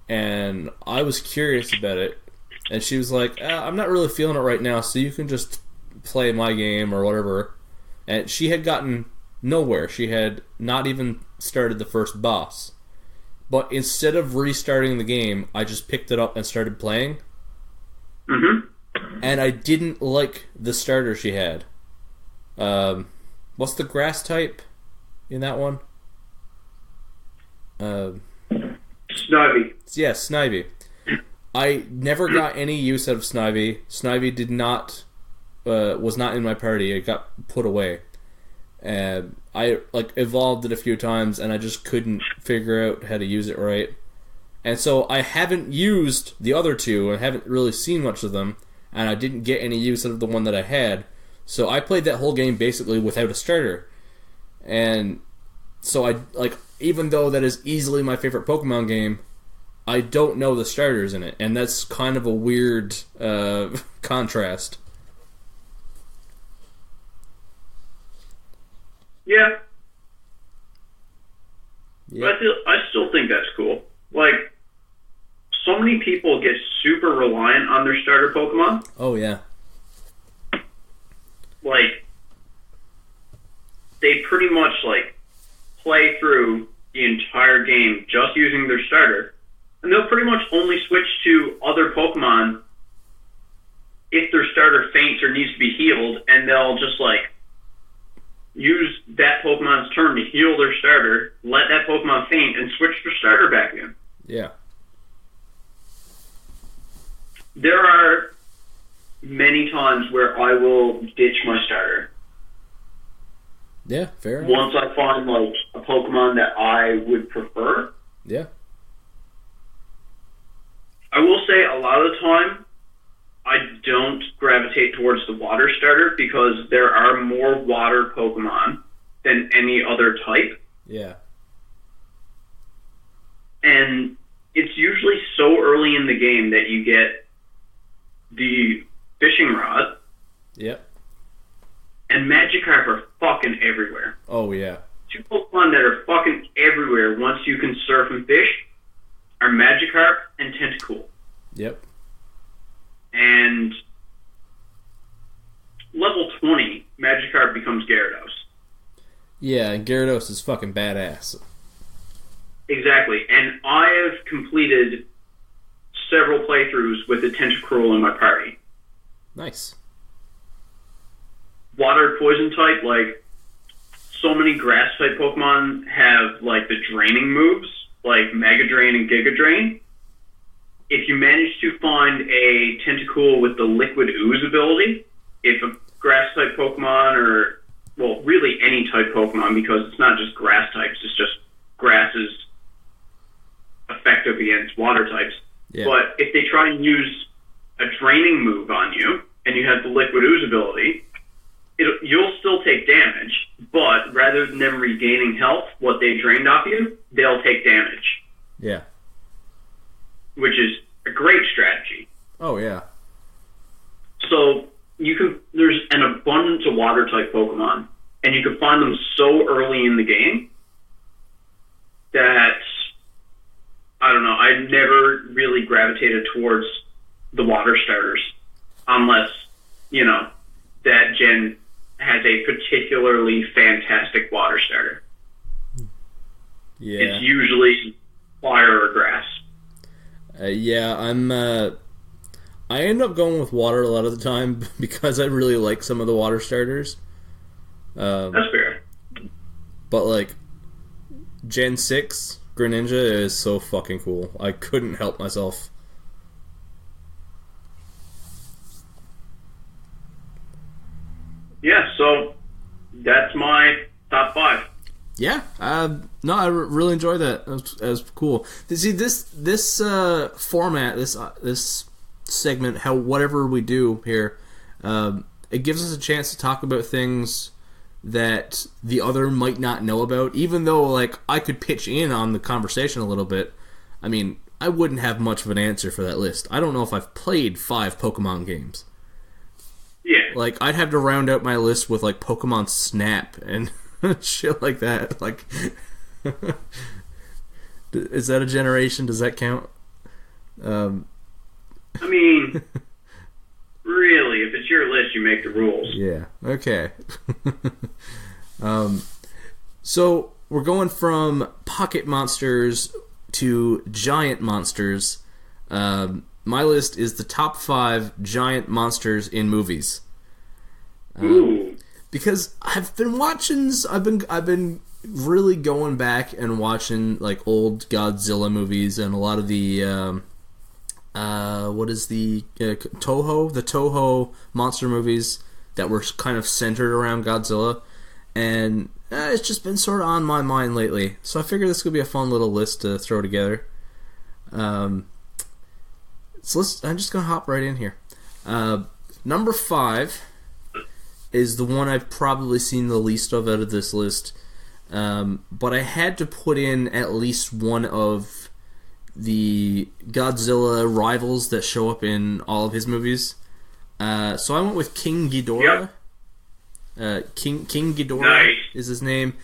and I was curious about it, and she was like, I'm not really feeling it right now, so you can just play my game or whatever. And she had gotten nowhere. She had not even started the first boss. But instead of restarting the game, I just picked it up and started playing. Mm-hmm. And I didn't like the starter she had. What's the grass type in that one? Snivy. Yeah, Snivy. I never got any use out of Snivy. Snivy was not in my party. It got put away. And I evolved it a few times, and I just couldn't figure out how to use it right. And so I haven't used the other two, and haven't really seen much of them, and I didn't get any use out of the one that I had. So I played that whole game basically without a starter. And so even though that is easily my favorite Pokemon game, I don't know the starters in it, and that's kind of a weird contrast. Yeah. Yep. But I still think that's cool. Like, so many people get super reliant on their starter Pokemon. Oh, yeah. Like, they pretty much, like, play through the entire game just using their starter. And they'll pretty much only switch to other Pokemon if their starter faints or needs to be healed, and they'll just, like, use that Pokemon's turn to heal their starter, let that Pokemon faint, and switch their starter back in. Yeah. There are many times where I will ditch my starter. Yeah, fair enough. Once I find, like, a Pokemon that I would prefer. Yeah. I will say a lot of the time, I don't gravitate towards the water starter because there are more water Pokemon than any other type. Yeah. And it's usually so early in the game that you get the fishing rod. Yep. And Magikarp are fucking everywhere. Oh, yeah. Two Pokemon that are fucking everywhere once you can surf and fish are Magikarp and Tentacool. Yep. And level 20, Magikarp becomes Gyarados. Yeah, and Gyarados is fucking badass. Exactly. And I have completed several playthroughs with a Tentacruel in my party. Nice. Water poison type, like, so many grass type Pokemon have, like, the draining moves, like Mega Drain and Giga Drain. If you manage to find a Tentacool with the Liquid Ooze ability, if a grass type Pokemon, or, well, really any type Pokemon, because it's not just grass types, it's just grass is effective against water types. Yeah. But if they try and use a draining move on you, and you have the Liquid Ooze ability, you'll still take damage, but rather than them regaining health, what they drained off you, they'll take damage. Yeah. Which is a great strategy. Oh, yeah. So there's an abundance of water type Pokemon, and you can find them so early in the game that, I don't know, I never really gravitated towards the water starters unless, you know, that gen has a particularly fantastic water starter. Yeah. It's usually fire or grass. Yeah, I end up going with water a lot of the time because I really like some of the water starters. That's fair. But, like, Gen 6 Greninja is so fucking cool. I couldn't help myself. Yeah, so that's my top 5. Yeah, no, I really enjoyed that. That was cool. See, this format, this segment, whatever we do here, it gives us a chance to talk about things that the other might not know about. Even though, like, I could pitch in on the conversation a little bit. I mean, I wouldn't have much of an answer for that list. I don't know if I've played 5 Pokemon games. Yeah. Like, I'd have to round out my list with, like, Pokemon Snap and shit like that. Like, is that a generation? Does that count? I mean, really, if it's your list, you make the rules. Yeah. Okay. So we're going from pocket monsters to giant monsters. My list is the top 5 giant monsters in movies. Ooh. Because I've been watching, I've been really going back and watching, like, old Godzilla movies and a lot of the what is the Toho monster movies that were kind of centered around Godzilla, and it's just been sort of on my mind lately. So I figured this could be a fun little list to throw together. So I'm just gonna hop right in here. Number 5 is the one I've probably seen the least of out of this list, but I had to put in at least one of the Godzilla rivals that show up in all of his movies. So I went with King Ghidorah. King Ghidorah Nice. is his name.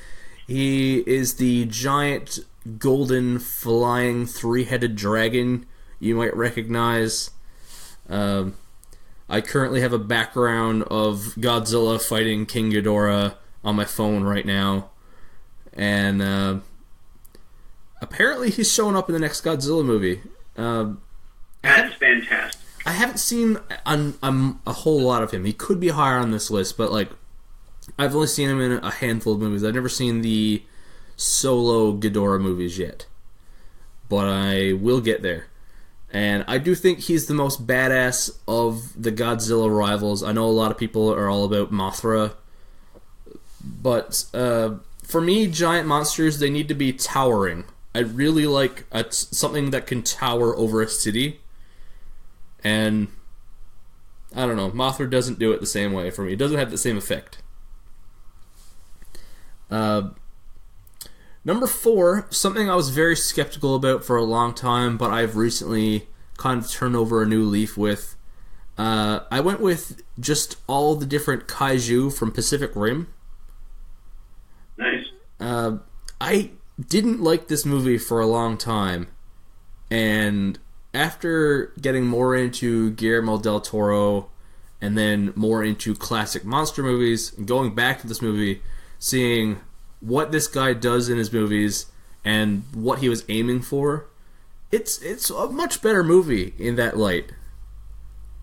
He is the giant golden flying three-headed dragon you might recognize. I currently have a background of Godzilla fighting King Ghidorah on my phone right now. And apparently he's showing up in the next Godzilla movie. That's fantastic. I haven't seen a whole lot of him. He could be higher on this list, but like I've only seen him in a handful of movies. I've never seen the solo Ghidorah movies yet, but I will get there. And I do think he's the most badass of the Godzilla rivals. I know a lot of people are all about Mothra, but for me, giant monsters, they need to be towering. I really like something that can tower over a city. And I don't know, Mothra doesn't do it the same way for me. It doesn't have the same effect. Number 4, something I was very skeptical about for a long time, but I've recently kind of turned over a new leaf with. I went with just all the different kaiju from Pacific Rim. Nice. I didn't like this movie for a long time, and after getting more into Guillermo del Toro and then more into classic monster movies, and going back to this movie, seeing what this guy does in his movies and what he was aiming for, it's a much better movie in that light.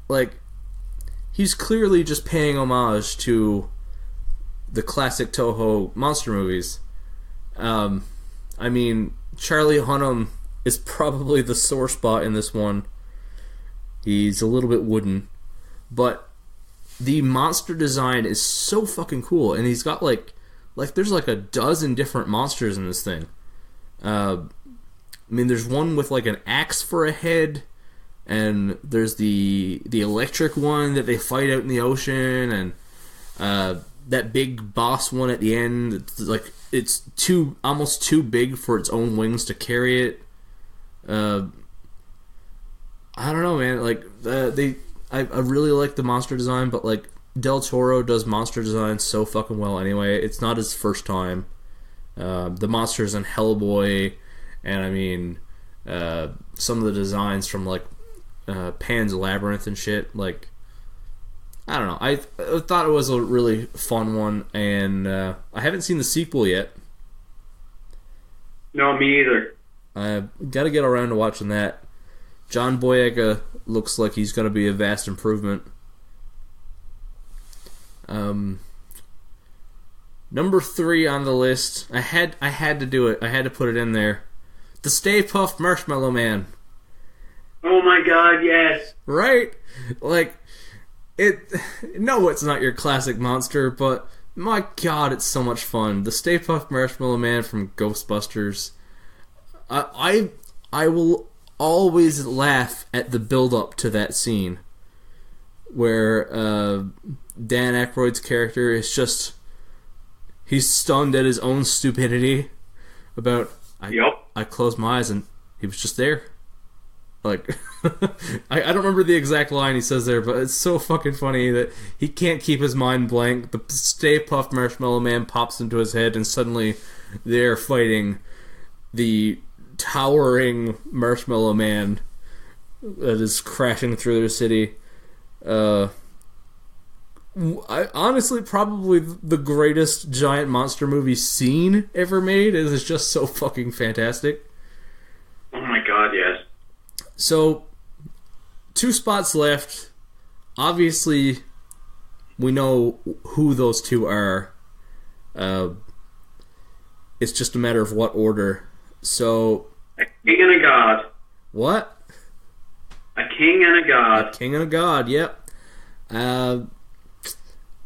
Like, he's clearly just paying homage to the classic Toho monster movies. I mean, Charlie Hunnam is probably the sore spot in this one. He's a little bit wooden, but the monster design is so fucking cool, and he's got like there's like a dozen different monsters in this thing. I mean, there's one with like an axe for a head, and there's the electric one that they fight out in the ocean, and that big boss one at the end. It's like it's almost too big for its own wings to carry it. I don't know, man. Like I really like the monster design, but like Del Toro does monster design so fucking well anyway. It's not his first time. The monsters in Hellboy, and I mean some of the designs from like Pan's Labyrinth and shit. Like, I don't know. I thought it was a really fun one, and I haven't seen the sequel yet. No, me either. I gotta get around to watching that. John Boyega looks like he's gonna be a vast improvement. Number 3 on the list. I had to do it. I had to put it in there. The Stay Puft Marshmallow Man. Oh my god, yes. Right? Like, no, it's not your classic monster, but my god, it's so much fun. The Stay Puft Marshmallow Man from Ghostbusters. I will always laugh at the build-up to that scene where Dan Aykroyd's character is just, he's stunned at his own stupidity about, I closed my eyes and he was just there. Like, I don't remember the exact line he says there, but it's so fucking funny that he can't keep his mind blank. The Stay Puft Marshmallow Man pops into his head, and suddenly they're fighting the towering Marshmallow Man that is crashing through their city. Honestly, probably the greatest giant monster movie scene ever made. It is just so fucking fantastic. Oh my god, yes. So, 2 spots left. Obviously, we know who those 2 are. It's just a matter of what order. So, a king and a god. What? A king and a god. A king and a god, yep. And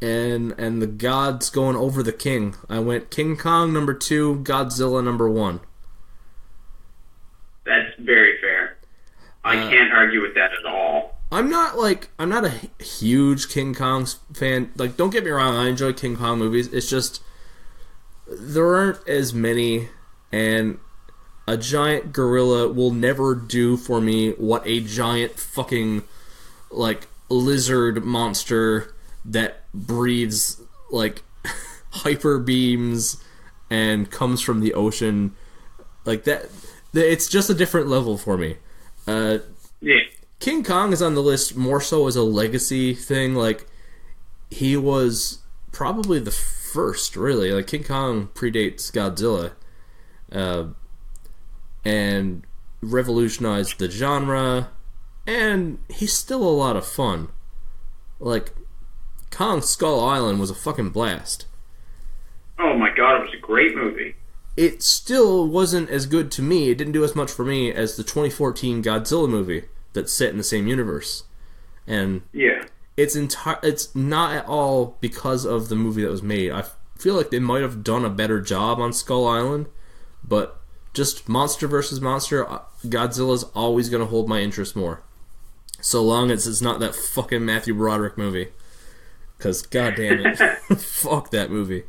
the god's going over the king. I went King Kong number 2, Godzilla number 1. That's very fair. I can't argue with that at all. I'm not a huge King Kong fan. Like, don't get me wrong, I enjoy King Kong movies. It's just there aren't as many, and a giant gorilla will never do for me what a giant fucking like lizard monster that breathes like hyper beams and comes from the ocean, like that. It's just a different level for me. Yeah. King Kong is on the list more so as a legacy thing. Like, he was probably the first, really. Like, King Kong predates Godzilla, and revolutionized the genre, and he's still a lot of fun. Like, Kong Skull Island was a fucking blast. Oh my god, it was a great movie. It still wasn't as good to me, it didn't do as much for me as the 2014 Godzilla movie that's set in the same universe. And yeah, it's not at all because of the movie that was made. I feel like they might have done a better job on Skull Island, but just monster versus monster, Godzilla's always going to hold my interest more. So long as it's not that fucking Matthew Broderick movie. Because, goddamn it, fuck that movie.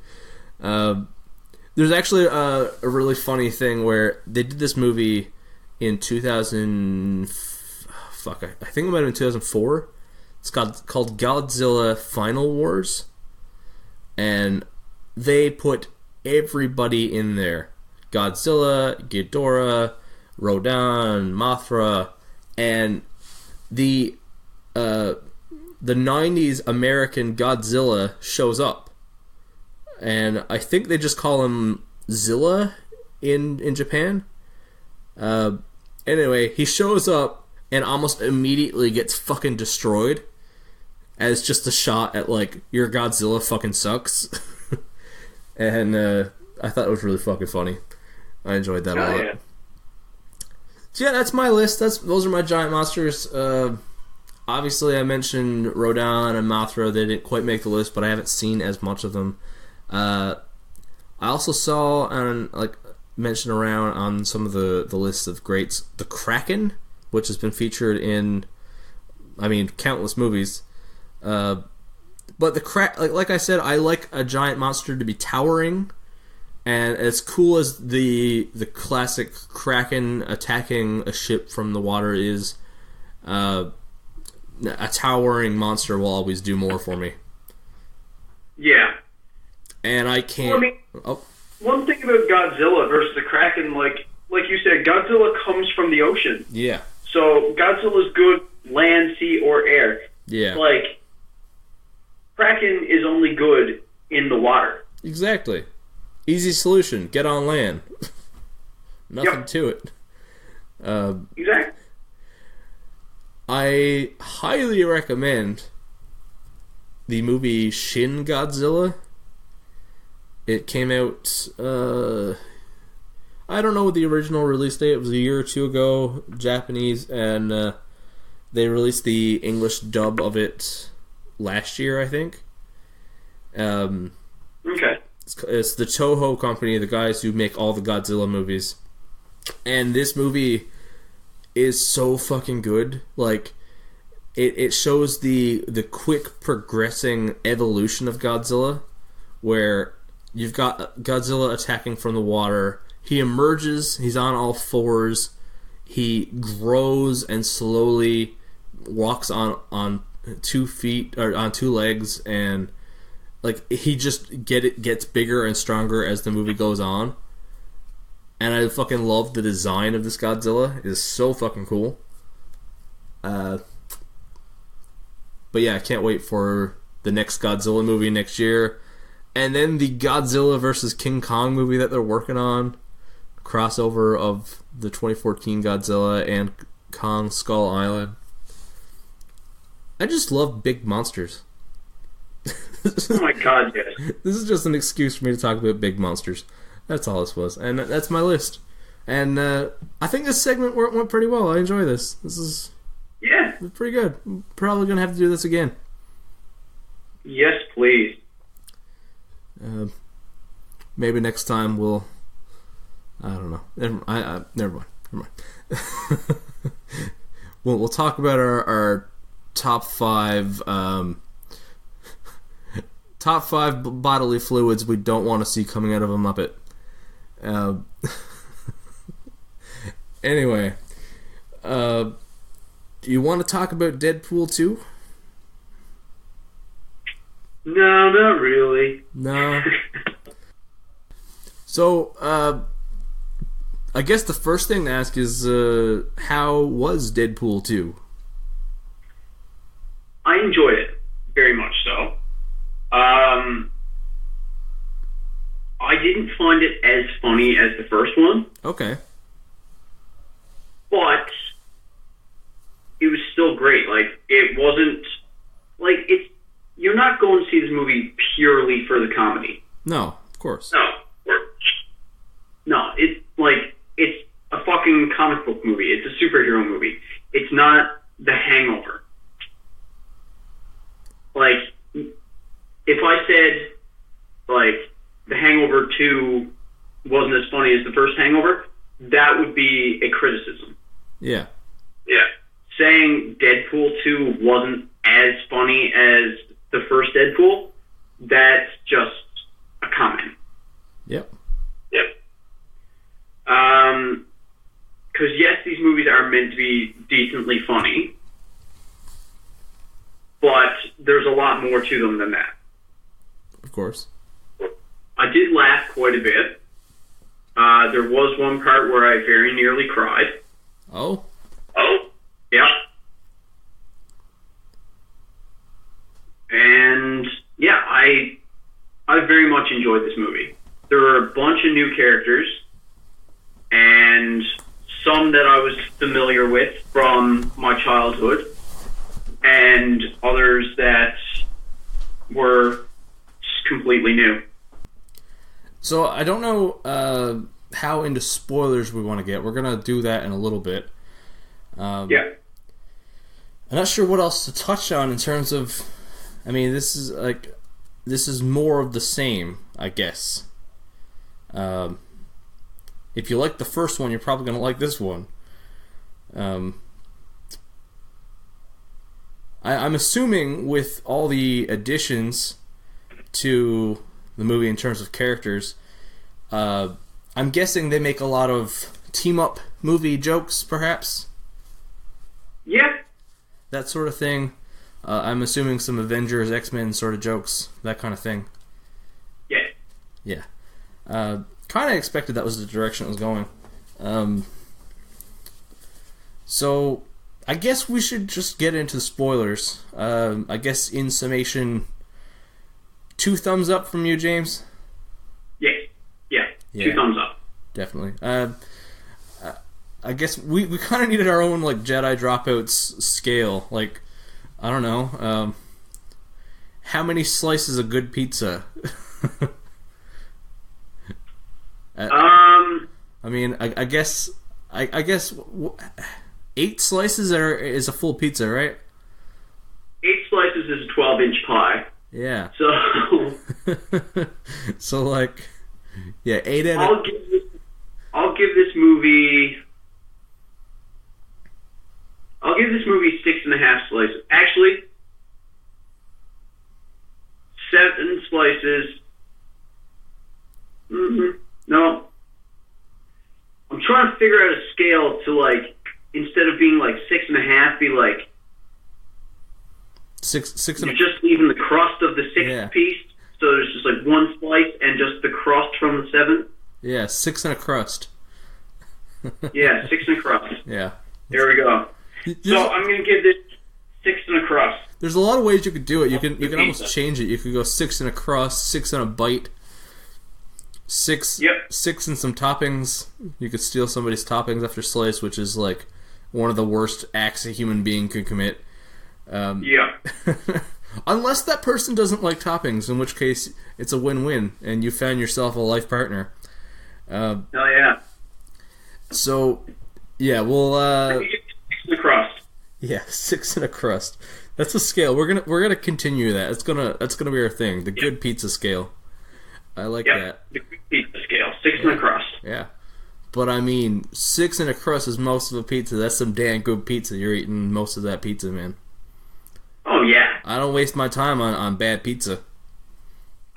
There's actually a really funny thing where they did this movie in 2000... Fuck, I think it might have been 2004. It's called Godzilla Final Wars. And they put everybody in there. Godzilla, Ghidorah, Rodan, Mothra, and the 90s American Godzilla shows up. And I think they just call him Zilla in Japan. Anyway, he shows up and almost immediately gets fucking destroyed as just a shot at, like, your Godzilla fucking sucks. And I thought it was really fucking funny. I enjoyed that a lot. Yeah. So yeah, that's my list. Those are my giant monsters. Obviously, I mentioned Rodan and Mothra. They didn't quite make the list, but I haven't seen as much of them. I also saw mentioned around on some of the lists of greats, the Kraken, which has been featured in, countless movies. But the like I said, I like a giant monster to be towering. And as cool as the classic Kraken attacking a ship from the water is, a towering monster will always do more for me. Yeah. And I can't... One thing about Godzilla versus the Kraken, like you said, Godzilla comes from the ocean. Yeah. So Godzilla's good land, sea, or air. Yeah. Like, Kraken is only good in the water. Exactly. Easy solution. Get on land. Nothing to it. Exactly. I highly recommend the movie Shin Godzilla. It came out, I don't know the original release date. It was a year or two ago, Japanese, and they released the English dub of it last year, I think. Okay. It's the Toho company, the guys who make all the Godzilla movies. And this movie is so fucking good. Like, it shows the quick progressing evolution of Godzilla, where you've got Godzilla attacking from the water. He emerges, he's on all fours, he grows and slowly walks on 2 feet, or on 2 legs, and like, he just gets bigger and stronger as the movie goes on. And I fucking love the design of this Godzilla. It is so fucking cool. But yeah, I can't wait for the next Godzilla movie next year. And then the Godzilla vs. King Kong movie that they're working on. Crossover of the 2014 Godzilla and Kong Skull Island. I just love big monsters. Oh my god, yes. This is just an excuse for me to talk about big monsters. That's all this was. And that's my list. And I think this segment went pretty well. I enjoy this. This is pretty good. I'm probably going to have to do this again. Yes, please. Maybe next time we'll... I don't know. Never mind. We'll talk about our top 5... top 5 bodily fluids we don't want to see coming out of a Muppet. Anyway, do you want to talk about Deadpool 2? No, not really. No. So, I guess the first thing to ask is, how was Deadpool 2? I enjoyed it very much so. I didn't find it as funny as the first one. Okay. But it was still great. Like, it wasn't... Like, you're not going to see this movie purely for the comedy. No, of course. No, it's a fucking comic book movie. It's a superhero movie. It's not The Hangover. Like, if I said, like, The Hangover 2 wasn't as funny as the first Hangover, that would be a criticism. Yeah. Yeah. Saying Deadpool 2 wasn't as funny as the first Deadpool, that's just a comment. Yep. Because yes, these movies are meant to be decently funny, but there's a lot more to them than that. Of course. I did laugh quite a bit. There was one part where I very nearly cried. Oh? Yeah. And yeah, I very much enjoyed this movie. There were a bunch of new characters, and some that I was familiar with from my childhood, and others that were just completely new. So I don't know how into spoilers we want to get. We're going to do that in a little bit. Yeah. I'm not sure what else to touch on in terms of... I mean, this is more of the same, I guess. If you like the first one, you're probably going to like this one. I'm assuming with all the additions to the movie in terms of characters, I'm guessing they make a lot of team-up movie jokes, perhaps? Yeah. That sort of thing. I'm assuming some Avengers, X-Men sort of jokes, that kind of thing. Yeah. Yeah. Kind of expected that was the direction it was going. So, I guess we should just get into the spoilers. I guess in summation, 2 thumbs up from you, James? Yeah. 2 thumbs up. Definitely. I guess we kind of needed our own like Jedi Dropouts scale. Like, I don't know. How many slices of good pizza? I mean, I guess 8 slices is a full pizza, right? 8 slices is a 12-inch pie. Yeah. So. So like, yeah, 8 and. I'll give this movie 6.5 slices. Actually, 7 slices. No. I'm trying to figure out a scale to, like, instead of being like 6.5, be like 6 and you're just leaving the crust of the 6th piece, so there's just like 1 slice and just the crust from the 7th. Yeah, 6 and a crust. Yeah, 6 and a crust. Yeah. There we go. So I'm going to give this 6 and a crust. There's a lot of ways you could do it. You can almost change it. You could go 6 and a crust, 6 and a bite, 6 and some toppings. You could steal somebody's toppings after slice, which is like one of the worst acts a human being could commit. Yeah. Unless that person doesn't like toppings, in which case it's a win-win, and you found yourself a life partner. Oh yeah. So, yeah, we'll 6 and a crust. Yeah, 6 and a crust. That's a scale. We're gonna continue that. That's gonna be our thing. The good pizza scale. I like that. The good pizza scale. 6 and a crust. Yeah. But I mean, 6 and a crust is most of a pizza. That's some damn good pizza. You're eating most of that pizza, man. Oh yeah. I don't waste my time on bad pizza.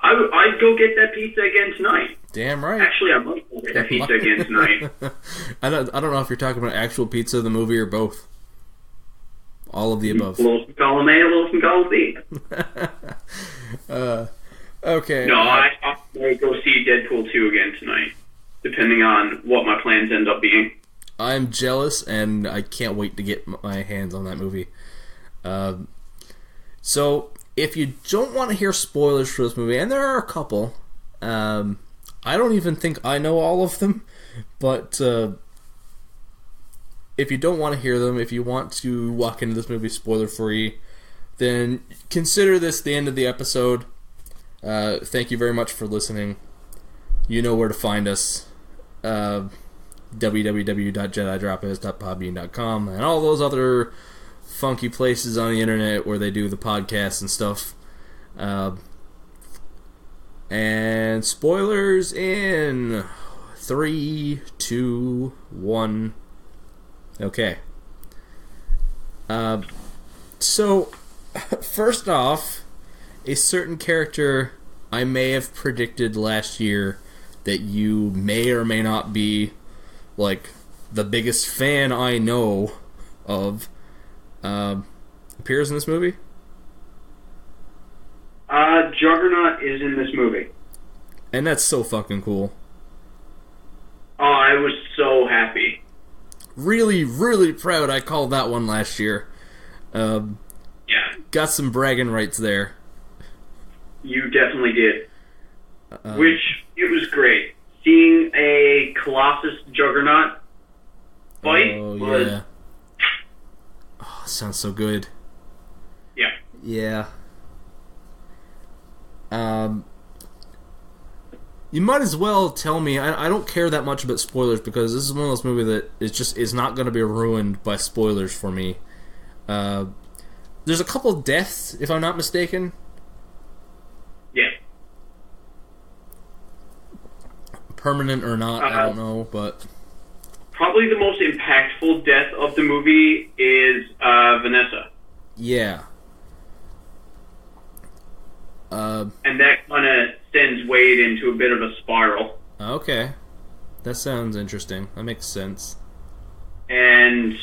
I'd go get that pizza again tonight. Damn right. Actually, I might go get that pizza again tonight. I don't know if you're talking about actual pizza, the movie, or both. All of the above. A little from column A, a little from column B. Okay. No, I might go see Deadpool 2 again tonight, depending on what my plans end up being. I'm jealous, and I can't wait to get my hands on that movie. So, if you don't want to hear spoilers for this movie, and there are a couple, I don't even think I know all of them, but if you don't want to hear them, if you want to walk into this movie spoiler-free, then consider this the end of the episode. Thank you very much for listening. You know where to find us. www.jedidropouts.podbean.com and all those other funky places on the internet where they do the podcasts and stuff. And spoilers in 3, 2, 1. Okay. So, first off, a certain character I may have predicted last year that you may or may not be, like, the biggest fan I know of, appears in this movie. Juggernaut is in this movie. And that's so fucking cool. Oh, I was so happy. Really, really proud I called that one last year. Yeah. Got some bragging rights there. You definitely did. Which, it was great. Seeing a Colossus Juggernaut fight was... Yeah. Oh, sounds so good. Yeah. Yeah. You might as well tell me. I don't care that much about spoilers because this is one of those movies that is not going to be ruined by spoilers for me. There's a couple deaths, if I'm not mistaken. Yeah. Permanent or not, I don't know, but... Probably the most impactful death of the movie is Vanessa. Yeah. And that kind of sends Wade into a bit of a spiral. Okay. That sounds interesting. That makes sense. And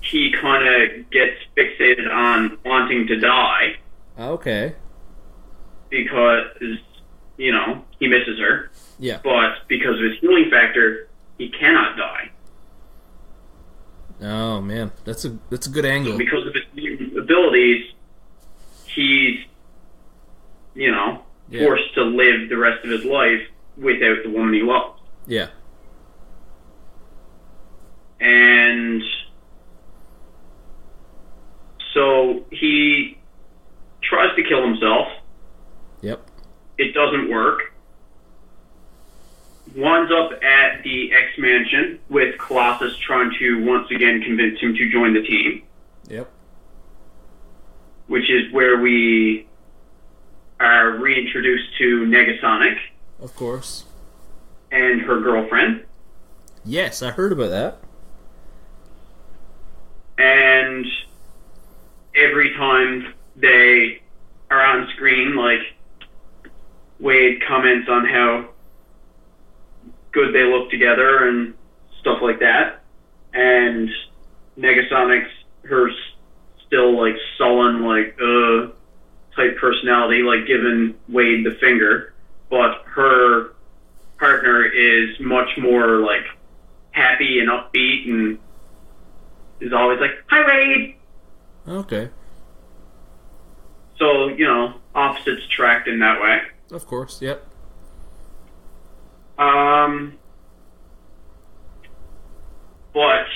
he kind of gets fixated on wanting to die. Okay. Because, you know, he misses her. Yeah. But because of his healing factor, he cannot die. Oh, man. That's a good angle. So because of his mutant abilities, he's, you know, forced to live the rest of his life without the woman he loves. Yeah. And so he tries to kill himself. Yep. It doesn't work. Winds up at the X-Mansion with Colossus trying to once again convince him to join the team. Yep. Which is where we are reintroduced to Negasonic. Of course. And her girlfriend. Yes, I heard about that. And every time they are on screen, like, Wade comments on how good they look together and stuff like that. And Negasonic's her still, like, sullen, like, type personality, like, giving Wade the finger. But her partner is much more, like, happy and upbeat and is always like, "Hi, Wade!" Okay. So, you know, opposites attract in that way. Of course, yep. But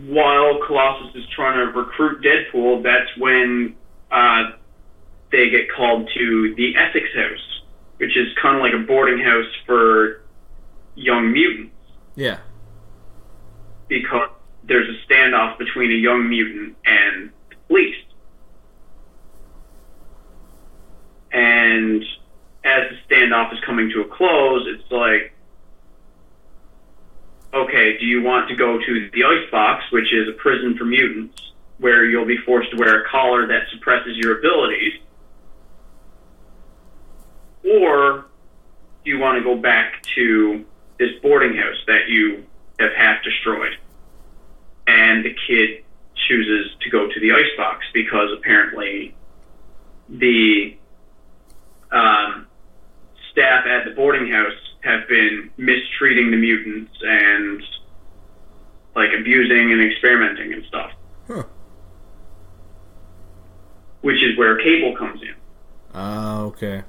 while Colossus is trying to recruit Deadpool, that's when they get called to the Essex House, which is kind of like a boarding house for young mutants. Yeah. Because there's a standoff between a young mutant and the police. And as the standoff is coming to a close, it's like, okay, do you want to go to the Icebox, which is a prison for mutants, where you'll be forced to wear a collar that suppresses your abilities? Or do you want to go back to this boarding house that you have half destroyed? And the kid chooses to go to the Icebox because apparently the staff at the boarding house have been mistreating the mutants and like abusing and experimenting and stuff. Huh. Which is where Cable comes in. Okay.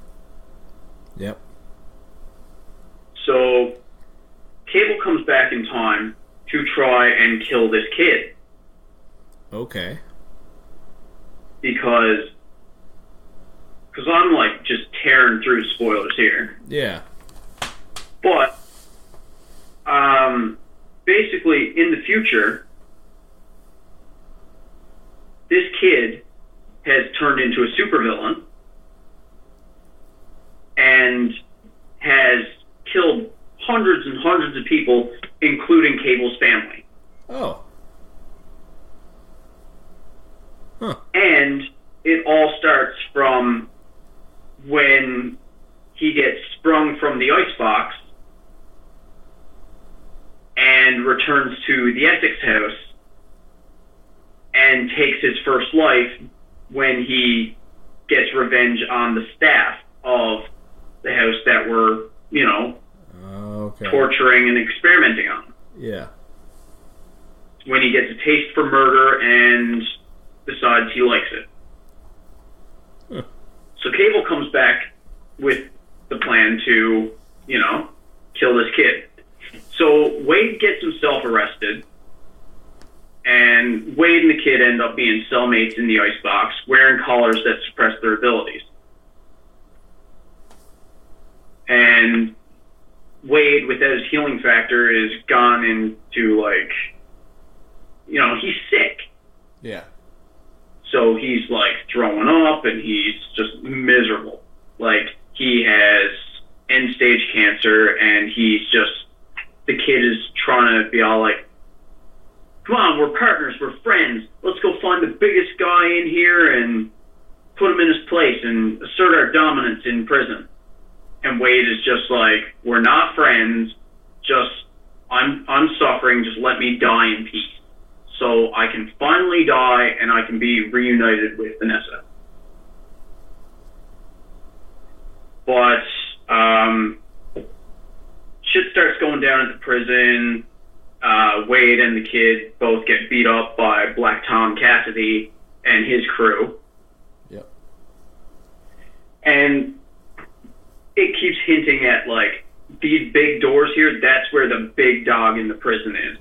Yep. So Cable comes back in time to try and kill this kid. Okay. Because I'm like just tearing through spoilers here. Yeah. But basically in the future, this kid has turned into a supervillain and has killed hundreds and hundreds of people, including Cable's family. Oh. Huh. And it all starts from when he gets sprung from the icebox and returns to the Essex house and takes his first life when he gets revenge on the staff of the house that were, Okay. torturing and experimenting on him. Yeah. When he gets a taste for murder and decides he likes it. Huh. So Cable comes back with the plan to, kill this kid. So Wade gets himself arrested, and Wade and the kid end up being cellmates in the icebox, wearing collars that suppress their abilities. And Wade, without his healing factor, is gone into, he's sick. Yeah. So he's, throwing up, and he's just miserable. He has end-stage cancer, and the kid is trying to be all come on, we're partners, we're friends. Let's go find the biggest guy in here and put him in his place and assert our dominance in prison. And Wade is just we're not friends. I'm suffering. Just let me die in peace, so I can finally die and I can be reunited with Vanessa. But shit starts going down at the prison. Wade and the kid both get beat up by Black Tom Cassidy and his crew. Yep. And it keeps hinting at, these big doors here, that's where the big dog in the prison is.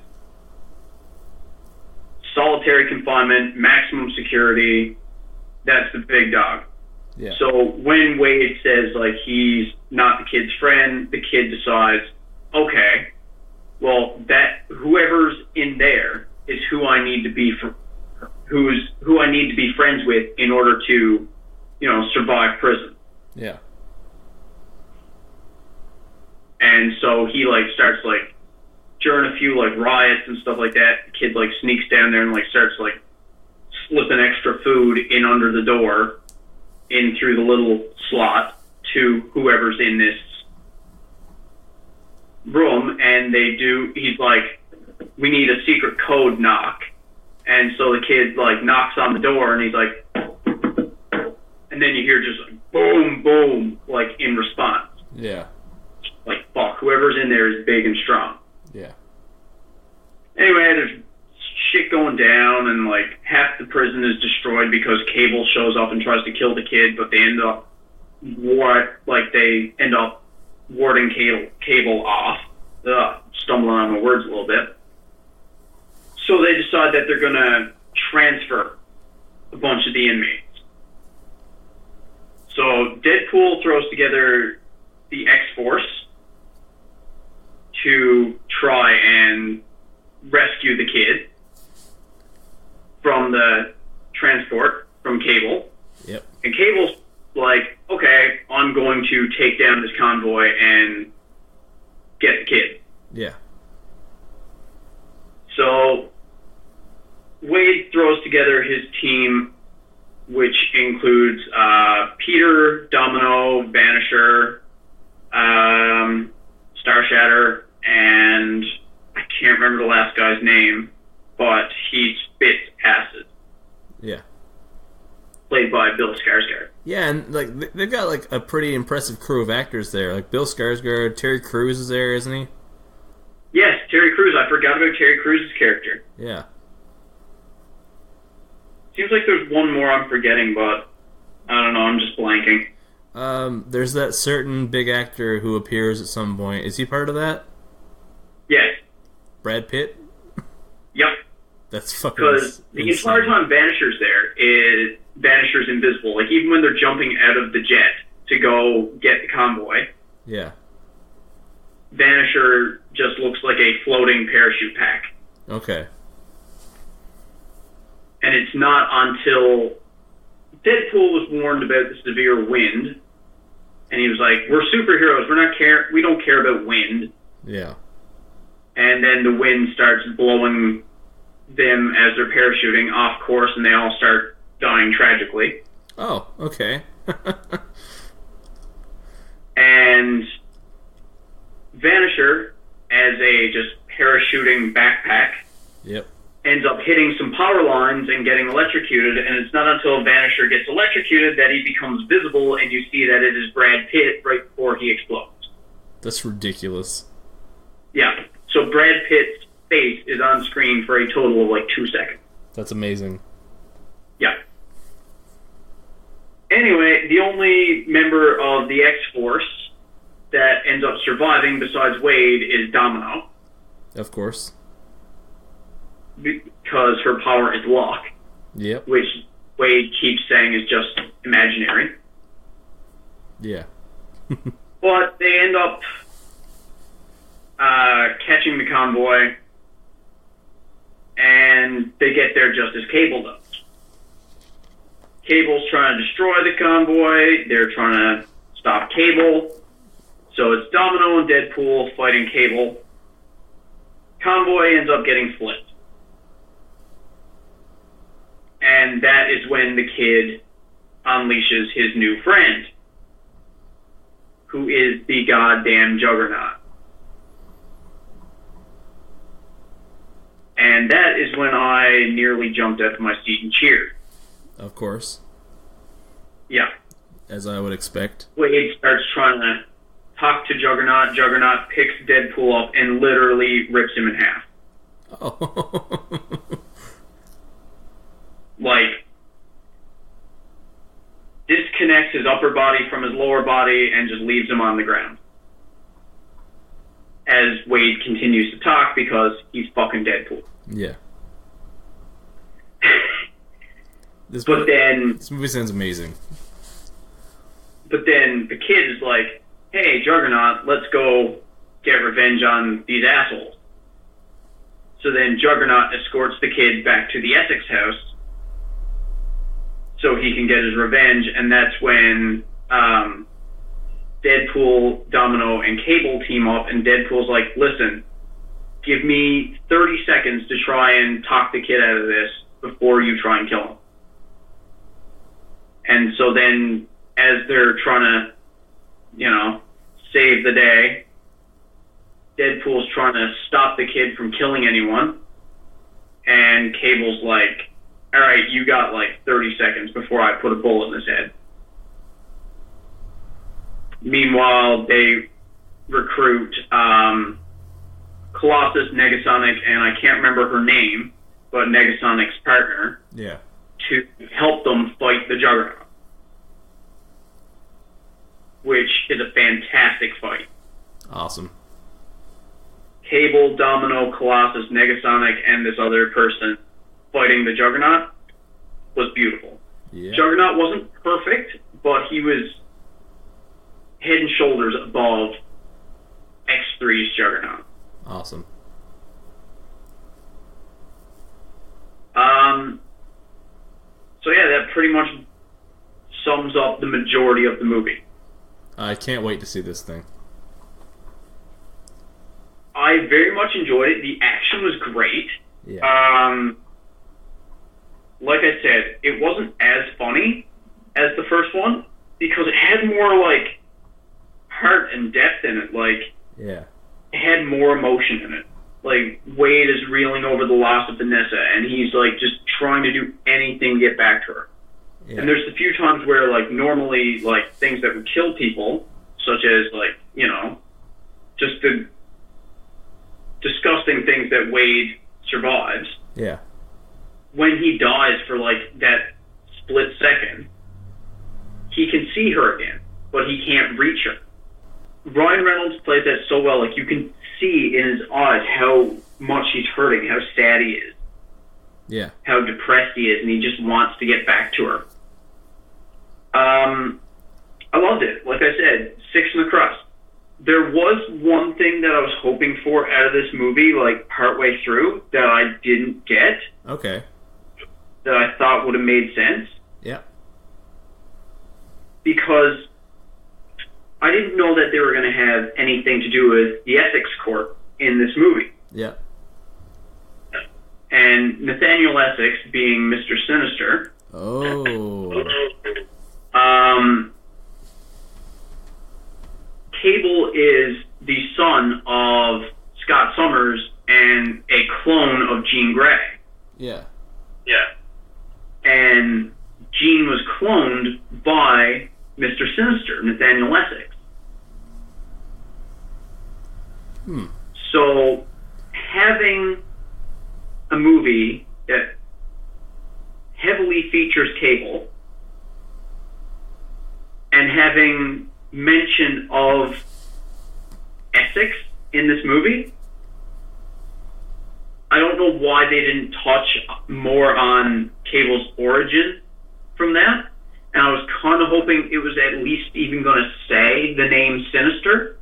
Solitary confinement, maximum security, that's the big dog. Yeah. So when Wade says, he's not the kid's friend, the kid decides, okay, well, that whoever's in there is who I need to be who I need to be friends with in order to, survive prison. Yeah. And so he starts during a few riots and stuff like that, the kid sneaks down there and starts slipping extra food in under the door, in through the little slot to whoever's in this room, and he's we need a secret code knock. And so the kid knocks on the door, and he's and then you hear just boom, boom, in response. Yeah. Fuck, whoever's in there is big and strong. Yeah. Anyway, there's shit going down, and half the prison is destroyed because Cable shows up and tries to kill the kid, but they end up warding Cable off. Stumbling on my words a little bit. So they decide that they're going to transfer a bunch of the inmates. So Deadpool throws together the X-Force to try and rescue the kid from the transport from Cable. Yep. And Cable's okay, I'm going to take down this convoy and get the kid. Yeah. So Wade throws together his team, which includes Peter, Domino, Vanisher, Starshatter, and I can't remember the last guy's name, but he spits acid. Yeah. Played by Bill Skarsgård. Yeah, and like they've got like a pretty impressive crew of actors there. Like Bill Skarsgård, Terry Crews is there, isn't he? Yes, Terry Crews. I forgot about Terry Crews' character. Yeah. Seems like there's one more I'm forgetting, but I don't know. I'm just blanking. There's that certain big actor who appears at some point. Is he part of that? Yes. Brad Pitt? Yep. That's fucking Because the entire time Vanisher's Vanisher's invisible. Like, even when they're jumping out of the jet to go get the convoy, yeah, Vanisher just looks like a floating parachute pack. Okay. And it's not until Deadpool was warned about the severe wind, and he was like, "We're superheroes. We don't care about wind." Yeah. And then the wind starts blowing them as they're parachuting off course, and they all start dying tragically. Oh, okay. And Vanisher, as a just parachuting backpack, Yep. ends up hitting some power lines and getting electrocuted, and it's not until Vanisher gets electrocuted that he becomes visible, and you see that it is Brad Pitt right before he explodes. That's ridiculous. Yeah, so Brad Pitt's face is on screen for a total of like 2 seconds. That's amazing. Yeah. Anyway, the only member of the X-Force that ends up surviving besides Wade is Domino. Of course. Because her power is luck. Yep. Which Wade keeps saying is just imaginary. Yeah. But they end up catching the convoy, and they get there just as Cable does. Cable's trying to destroy the convoy. They're trying to stop Cable. So it's Domino and Deadpool fighting Cable. Convoy ends up getting flipped. And that is when the kid unleashes his new friend, who is the goddamn Juggernaut. And that is when I nearly jumped out of my seat and cheered. Of course. Yeah. As I would expect. Wade starts trying to talk to Juggernaut. Juggernaut picks Deadpool up and literally rips him in half. Oh. Like, disconnects his upper body from his lower body and just leaves him on the ground. As Wade continues to talk because he's fucking Deadpool. Yeah. This movie sounds amazing. But then the kid is like, "Hey, Juggernaut, let's go get revenge on these assholes." So then Juggernaut escorts the kid back to the Essex house so he can get his revenge, and that's when Deadpool, Domino, and Cable team up, and Deadpool's like, "Listen, give me 30 seconds to try and talk the kid out of this before you try and kill him." And so then, as they're trying to, save the day, Deadpool's trying to stop the kid from killing anyone, and Cable's like, "Alright, you got like 30 seconds before I put a bullet in his head." Meanwhile, they recruit Colossus, Negasonic, and I can't remember her name, but Negasonic's partner, Yeah. to help them fight the Juggernaut, which is a fantastic fight. Awesome. Cable, Domino, Colossus, Negasonic, and this other person fighting the Juggernaut was beautiful. Yeah. Juggernaut wasn't perfect, but he was head and shoulders above X3's Juggernaut. Awesome. So yeah, that pretty much sums up the majority of the movie. I can't wait to see this thing. I very much enjoyed it. The action was great. Yeah. Like I said, it wasn't as funny as the first one because it had more like heart and depth in it. Like, Yeah. it had more emotion in it. Like, Wade is reeling over the loss of Vanessa, and he's like just trying to do anything to get back to her. Yeah. And there's a few times where, like, normally, like, things that would kill people, such as, like, you know, just the disgusting things that Wade survives. Yeah. When he dies for, like, that split second, he can see her again, but he can't reach her. Ryan Reynolds plays that so well. Like, you can see in his eyes how much he's hurting, how sad he is. Yeah. How depressed he is, and he just wants to get back to her. I loved it. Like I said, 6 in the crust. There was one thing that I was hoping for out of this movie, like, partway through, that I didn't get. Okay. That I thought would have made sense. Yeah. Because I didn't know that they were going to have anything to do with the Ethics Corp in this movie. Yeah. And Nathaniel Essex being Mr. Sinister. Oh. Cable is the son of Scott Summers and a clone of Jean Grey. Yeah. Yeah. And Jean was cloned by Mr. Sinister, Nathaniel Essex. So, having a movie that heavily features Cable and having mention of Essex in this movie, I don't know why they didn't touch more on Cable's origin from that. And I was kind of hoping it was at least even going to say the name Sinister.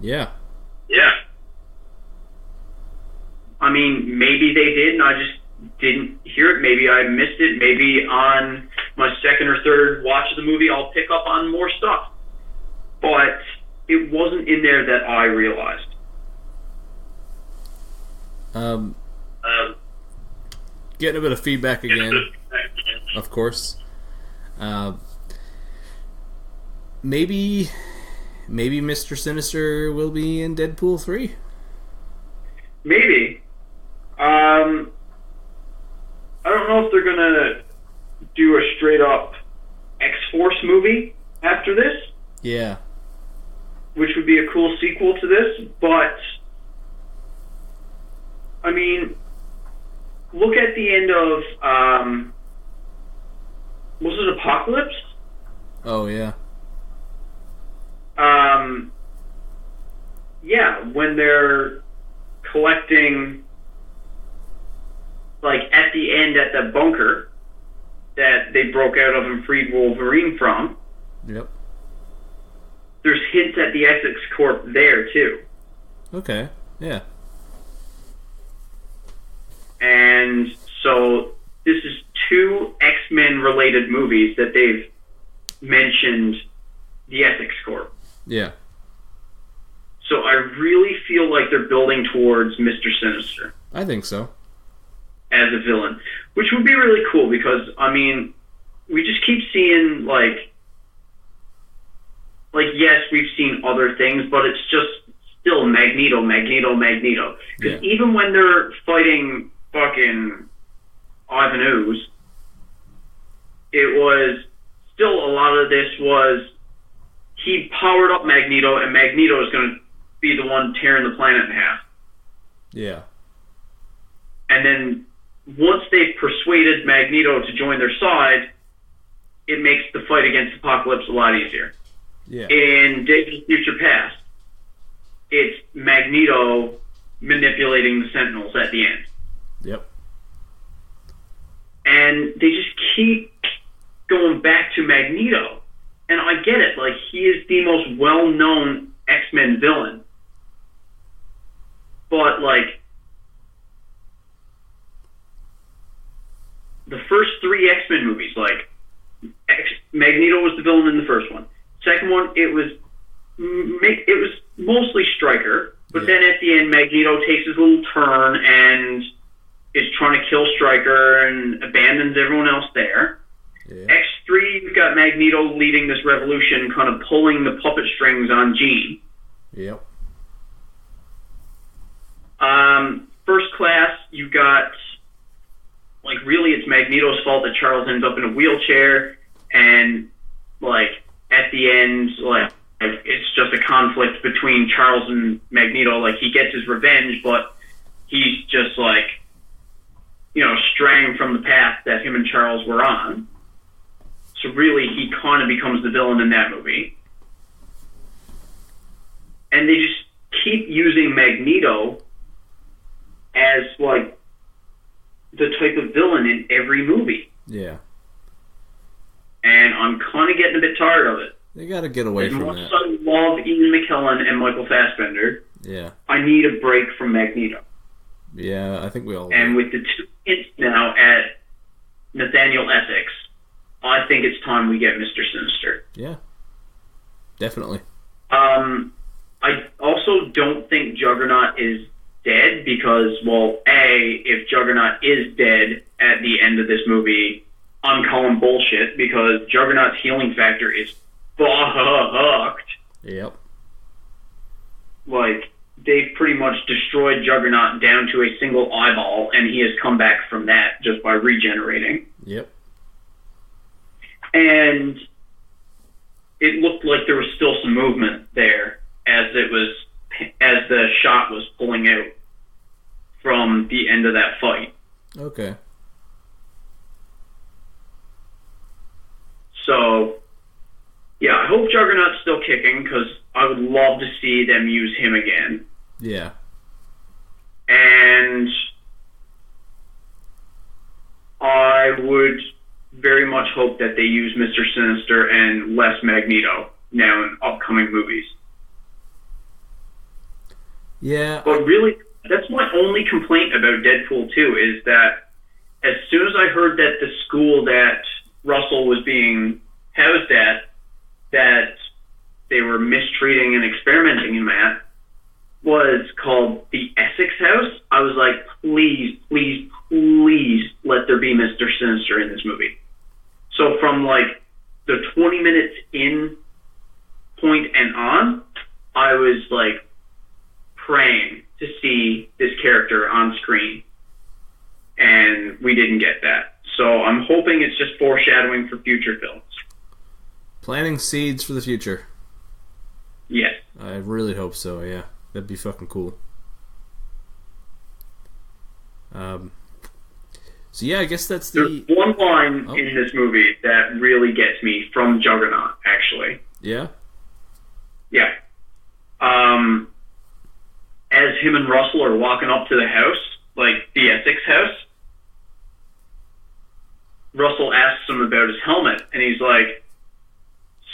Yeah. Yeah. I mean, maybe they did, and I just didn't hear it. Maybe I missed it. Maybe on my second or third watch of the movie, I'll pick up on more stuff. But it wasn't in there that I realized. Getting a bit of feedback again, of course. Maybe Mr. Sinister will be in Deadpool 3. Maybe. I don't know if they're gonna do a straight up X-Force movie after this. Yeah. Which would be a cool sequel to this, but I mean, look at the end of was it Apocalypse? Oh yeah. Yeah, when they're collecting, like, at the end at the bunker that they broke out of and freed Wolverine from. Yep. There's hints at the Essex Corp there, too. Okay, yeah. And so this is 2 X-Men related movies that they've mentioned the Essex Corp. Yeah. So I really feel like they're building towards Mr. Sinister. I think so. As a villain. Which would be really cool because, I mean, we just keep seeing, like, yes, we've seen other things, but it's just still Magneto. Because even when they're fighting fucking Ivan Ooze, it was still a lot of this was he powered up Magneto, and Magneto is going to be the one tearing the planet in half. Yeah. And then once they've persuaded Magneto to join their side, it makes the fight against Apocalypse a lot easier. Yeah. In Days of the Future Past, it's Magneto manipulating the Sentinels at the end. Yep. And they just keep going back to Magneto. And I get it. Like, he is the most well-known X-Men villain. But, like, the first 3 X-Men movies, like, Magneto was the villain in the first one. Second one, it was mostly Stryker, but then at the end, Magneto takes his little turn and is trying to kill Stryker and abandons everyone else there. Yeah. X3, you've got Magneto leading this revolution, kind of pulling the puppet strings on Jean. Yep. First Class, you've got like, really it's Magneto's fault that Charles ends up in a wheelchair, and, like, at the end, like it's just a conflict between Charles and Magneto. Like, he gets his revenge, but he's just, like, you know, straying from the path that him and Charles were on. So really, he kind of becomes the villain in that movie. And they just keep using Magneto as, like, the type of villain in every movie. Yeah. And I'm kind of getting a bit tired of it. They got to get away from that. As much as I love Ian McKellen and Michael Fassbender, yeah, I need a break from Magneto. Yeah, I think we all. And with the 2 hints now at Nathaniel Essex, I think it's time we get Mr. Sinister. Yeah, definitely. I also don't think Juggernaut is dead because, well, A, if Juggernaut is dead at the end of this movie, I'm calling bullshit because Juggernaut's healing factor is fucked. Yep. Like, they've pretty much destroyed Juggernaut down to a single eyeball, and he has come back from that just by regenerating. Yep. And it looked like there was still some movement there as the shot was pulling out from the end of that fight. Okay. So, yeah, I hope Juggernaut's still kicking because I would love to see them use him again. Yeah. And I would very much hope that they use Mr. Sinister and less Magneto now in upcoming movies. Yeah. But really, that's my only complaint about Deadpool 2 is that as soon as I heard that the school that Russell was being housed at, that they were mistreating and experimenting in that, was called the Essex House, I was like, please, please, please let there be Mr. Sinister in this movie. So from, like, the 20 minutes in point and on, I was, like, praying to see this character on screen. And we didn't get that. So I'm hoping it's just foreshadowing for future films. Planting seeds for the future. Yes. I really hope so, yeah. That'd be fucking cool. So yeah, I guess that's the... There's one line in this movie that really gets me from Juggernaut, actually. Yeah? Yeah. As him and Russell are walking up to the house, like the Essex house, Russell asks him about his helmet, and he's like,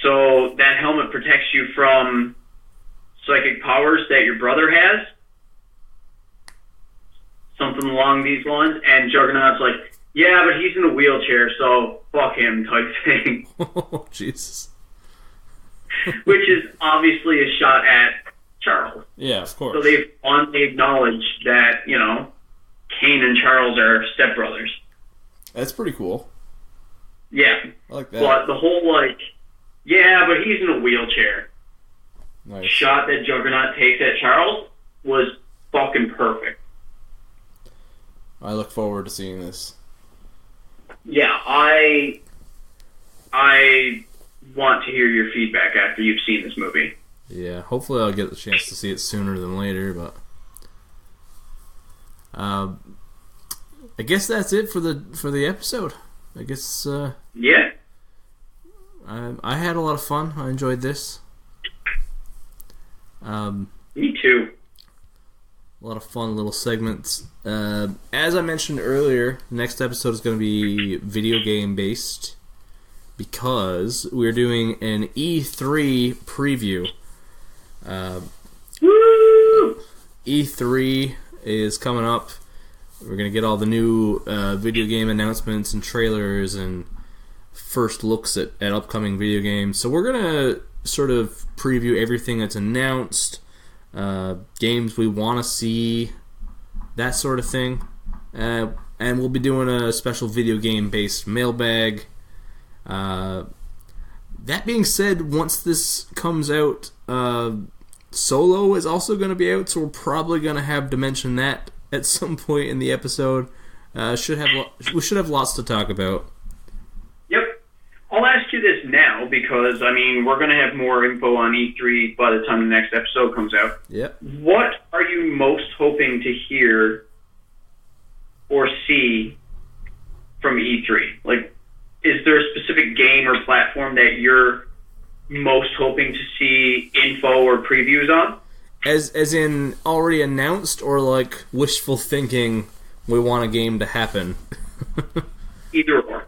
so that helmet protects you from psychic powers that your brother has? Something along these lines. And Juggernaut's like, yeah, but he's in a wheelchair, so fuck him type thing. Oh, Jesus. Which is obviously a shot at Charles. Yeah, of course. So they've finally acknowledged that, you know, Kane and Charles are stepbrothers. That's pretty cool. Yeah. I like that. But the whole, like, yeah, but he's in a wheelchair. Nice. Shot that Juggernaut takes at Charles was fucking perfect. I look forward to seeing this. Yeah, I want to hear your feedback after you've seen this movie. Yeah, hopefully I'll get the chance to see it sooner than later, but I guess that's it for the episode. I guess yeah. I had a lot of fun. I enjoyed this. Me too. A lot of fun little segments. As I mentioned earlier, the next episode is going to be video game based because we're doing an E3 preview. Woo! E3 is coming up. We're going to get all the new video game announcements and trailers and first looks at upcoming video games. So we're going to sort of preview everything that's announced, games we want to see, that sort of thing. And we'll be doing a special video game based mailbag. That being said, once this comes out, Solo is also going to be out, so we're probably going to have to mention that at some point in the episode. We should have lots to talk about. Yep. I'll ask you this now because, I mean, we're going to have more info on E3 by the time the next episode comes out. Yep. What are you most hoping to hear or see from E3? Like, is there a specific game or platform that you're most hoping to see info or previews on? As in already announced, or like wishful thinking, we want a game to happen? Either or.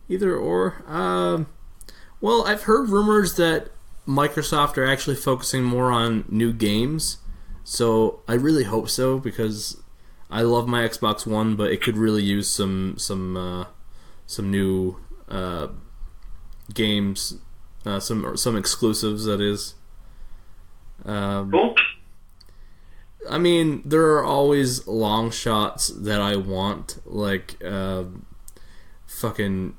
Either or. Well, I've heard rumors that Microsoft are actually focusing more on new games, so I really hope so, because I love my Xbox One, but it could really use some new games, some exclusives. That is. Cool. I mean, there are always long shots that I want, like fucking.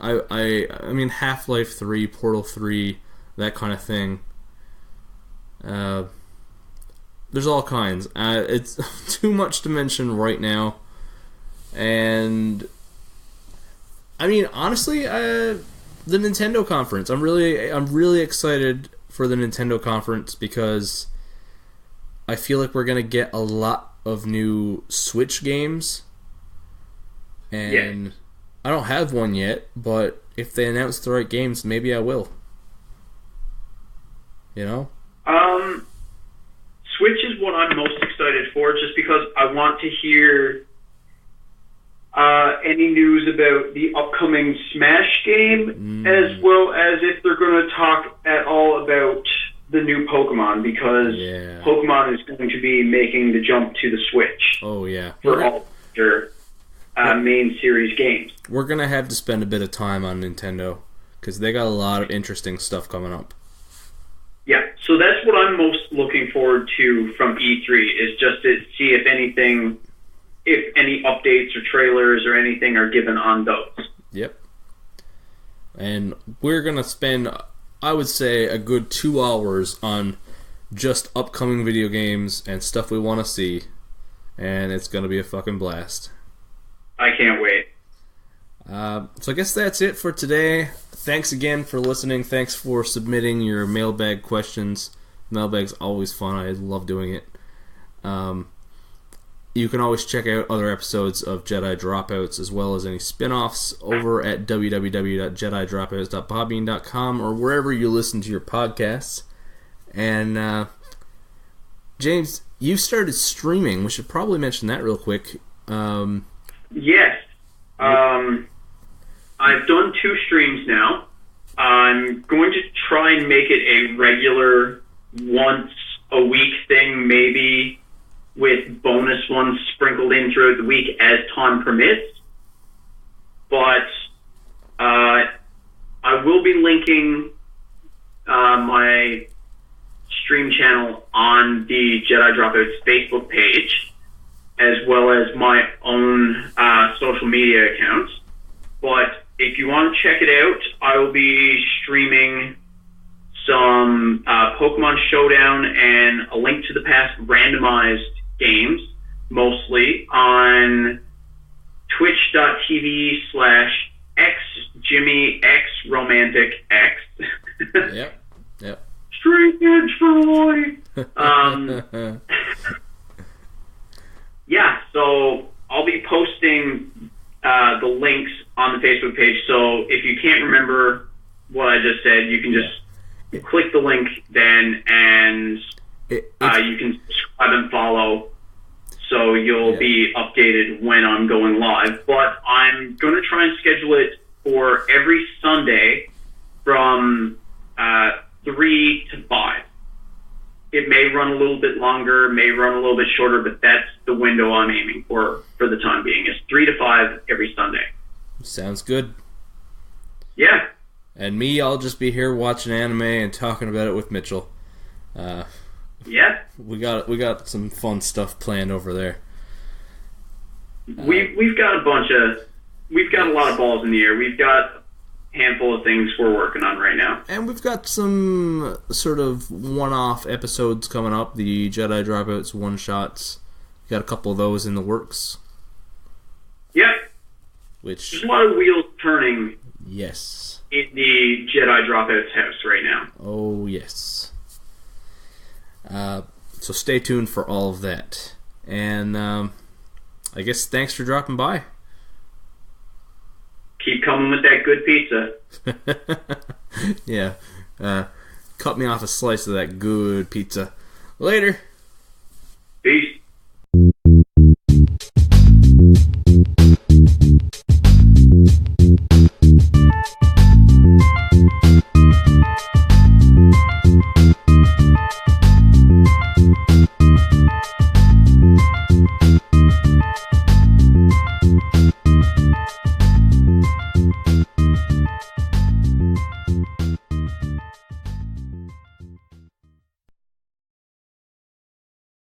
I mean, Half-Life 3, Portal 3, that kind of thing. There's all kinds. It's too much to mention right now. And I mean, honestly, the Nintendo conference. I'm really excited for the Nintendo conference because I feel like we're gonna get a lot of new Switch games. And yeah. I don't have one yet, but if they announce the right games, maybe I will. You know? Switch is what I'm most excited for, just because I want to hear any news about the upcoming Smash game, as well as if they're going to talk at all about the new Pokemon, because Pokemon is going to be making the jump to the Switch. Oh, yeah. For all their main series games. We're going to have to spend a bit of time on Nintendo, because they got a lot of interesting stuff coming up. Yeah, so that's what I'm most looking forward to from E3, is just to see if any updates or trailers or anything are given on those. Yep. And we're going to spend, I would say, a good 2 hours on just upcoming video games and stuff we want to see. And it's going to be a fucking blast. I can't wait. So I guess that's it for today. Thanks again for listening. Thanks for submitting your mailbag questions. Mailbag's always fun. I love doing it. You can always check out other episodes of Jedi Dropouts, as well as any spin-offs, over at www.jedidropouts.podbean.com or wherever you listen to your podcasts. And James, you started streaming. We should probably mention that real quick. Yes. I've done 2 streams now. I'm going to try and make it a regular once-a-week thing, maybe with bonus ones sprinkled in throughout the week as time permits. But I will be linking my stream channel on the Jedi Dropouts Facebook page, as well as my own social media accounts. But if you want to check it out, I will be streaming some Pokemon Showdown and a Link to the Past randomized games, mostly on twitch.tv/xjimmyxromanticx. Yep. Straight edge for life. Yeah, so I'll be posting the links on the Facebook page, so if you can't remember what I just said, you can just click the link then, and you can subscribe and follow, so you'll be updated when I'm going live. But I'm going to try and schedule it for every Sunday from 3 to 5. It may run a little bit longer, may run a little bit shorter, but that's the window I'm aiming for the time being, is 3 to 5 every Sunday. Sounds good. Yeah. And me, I'll just be here watching anime and talking about it with Mitchell. Yeah. We got some fun stuff planned over there. We've got a lot of balls in the air. We've got handful of things we're working on right now. And we've got some sort of one-off episodes coming up, the Jedi Dropouts one-shots. Got a couple of those in the works. which there's a lot of wheels turning. Yes. In the Jedi Dropouts house right now. Oh yes. So stay tuned for all of that, and I guess thanks for dropping by. Keep coming with that good pizza. Yeah. Cut me off a slice of that good pizza. Later.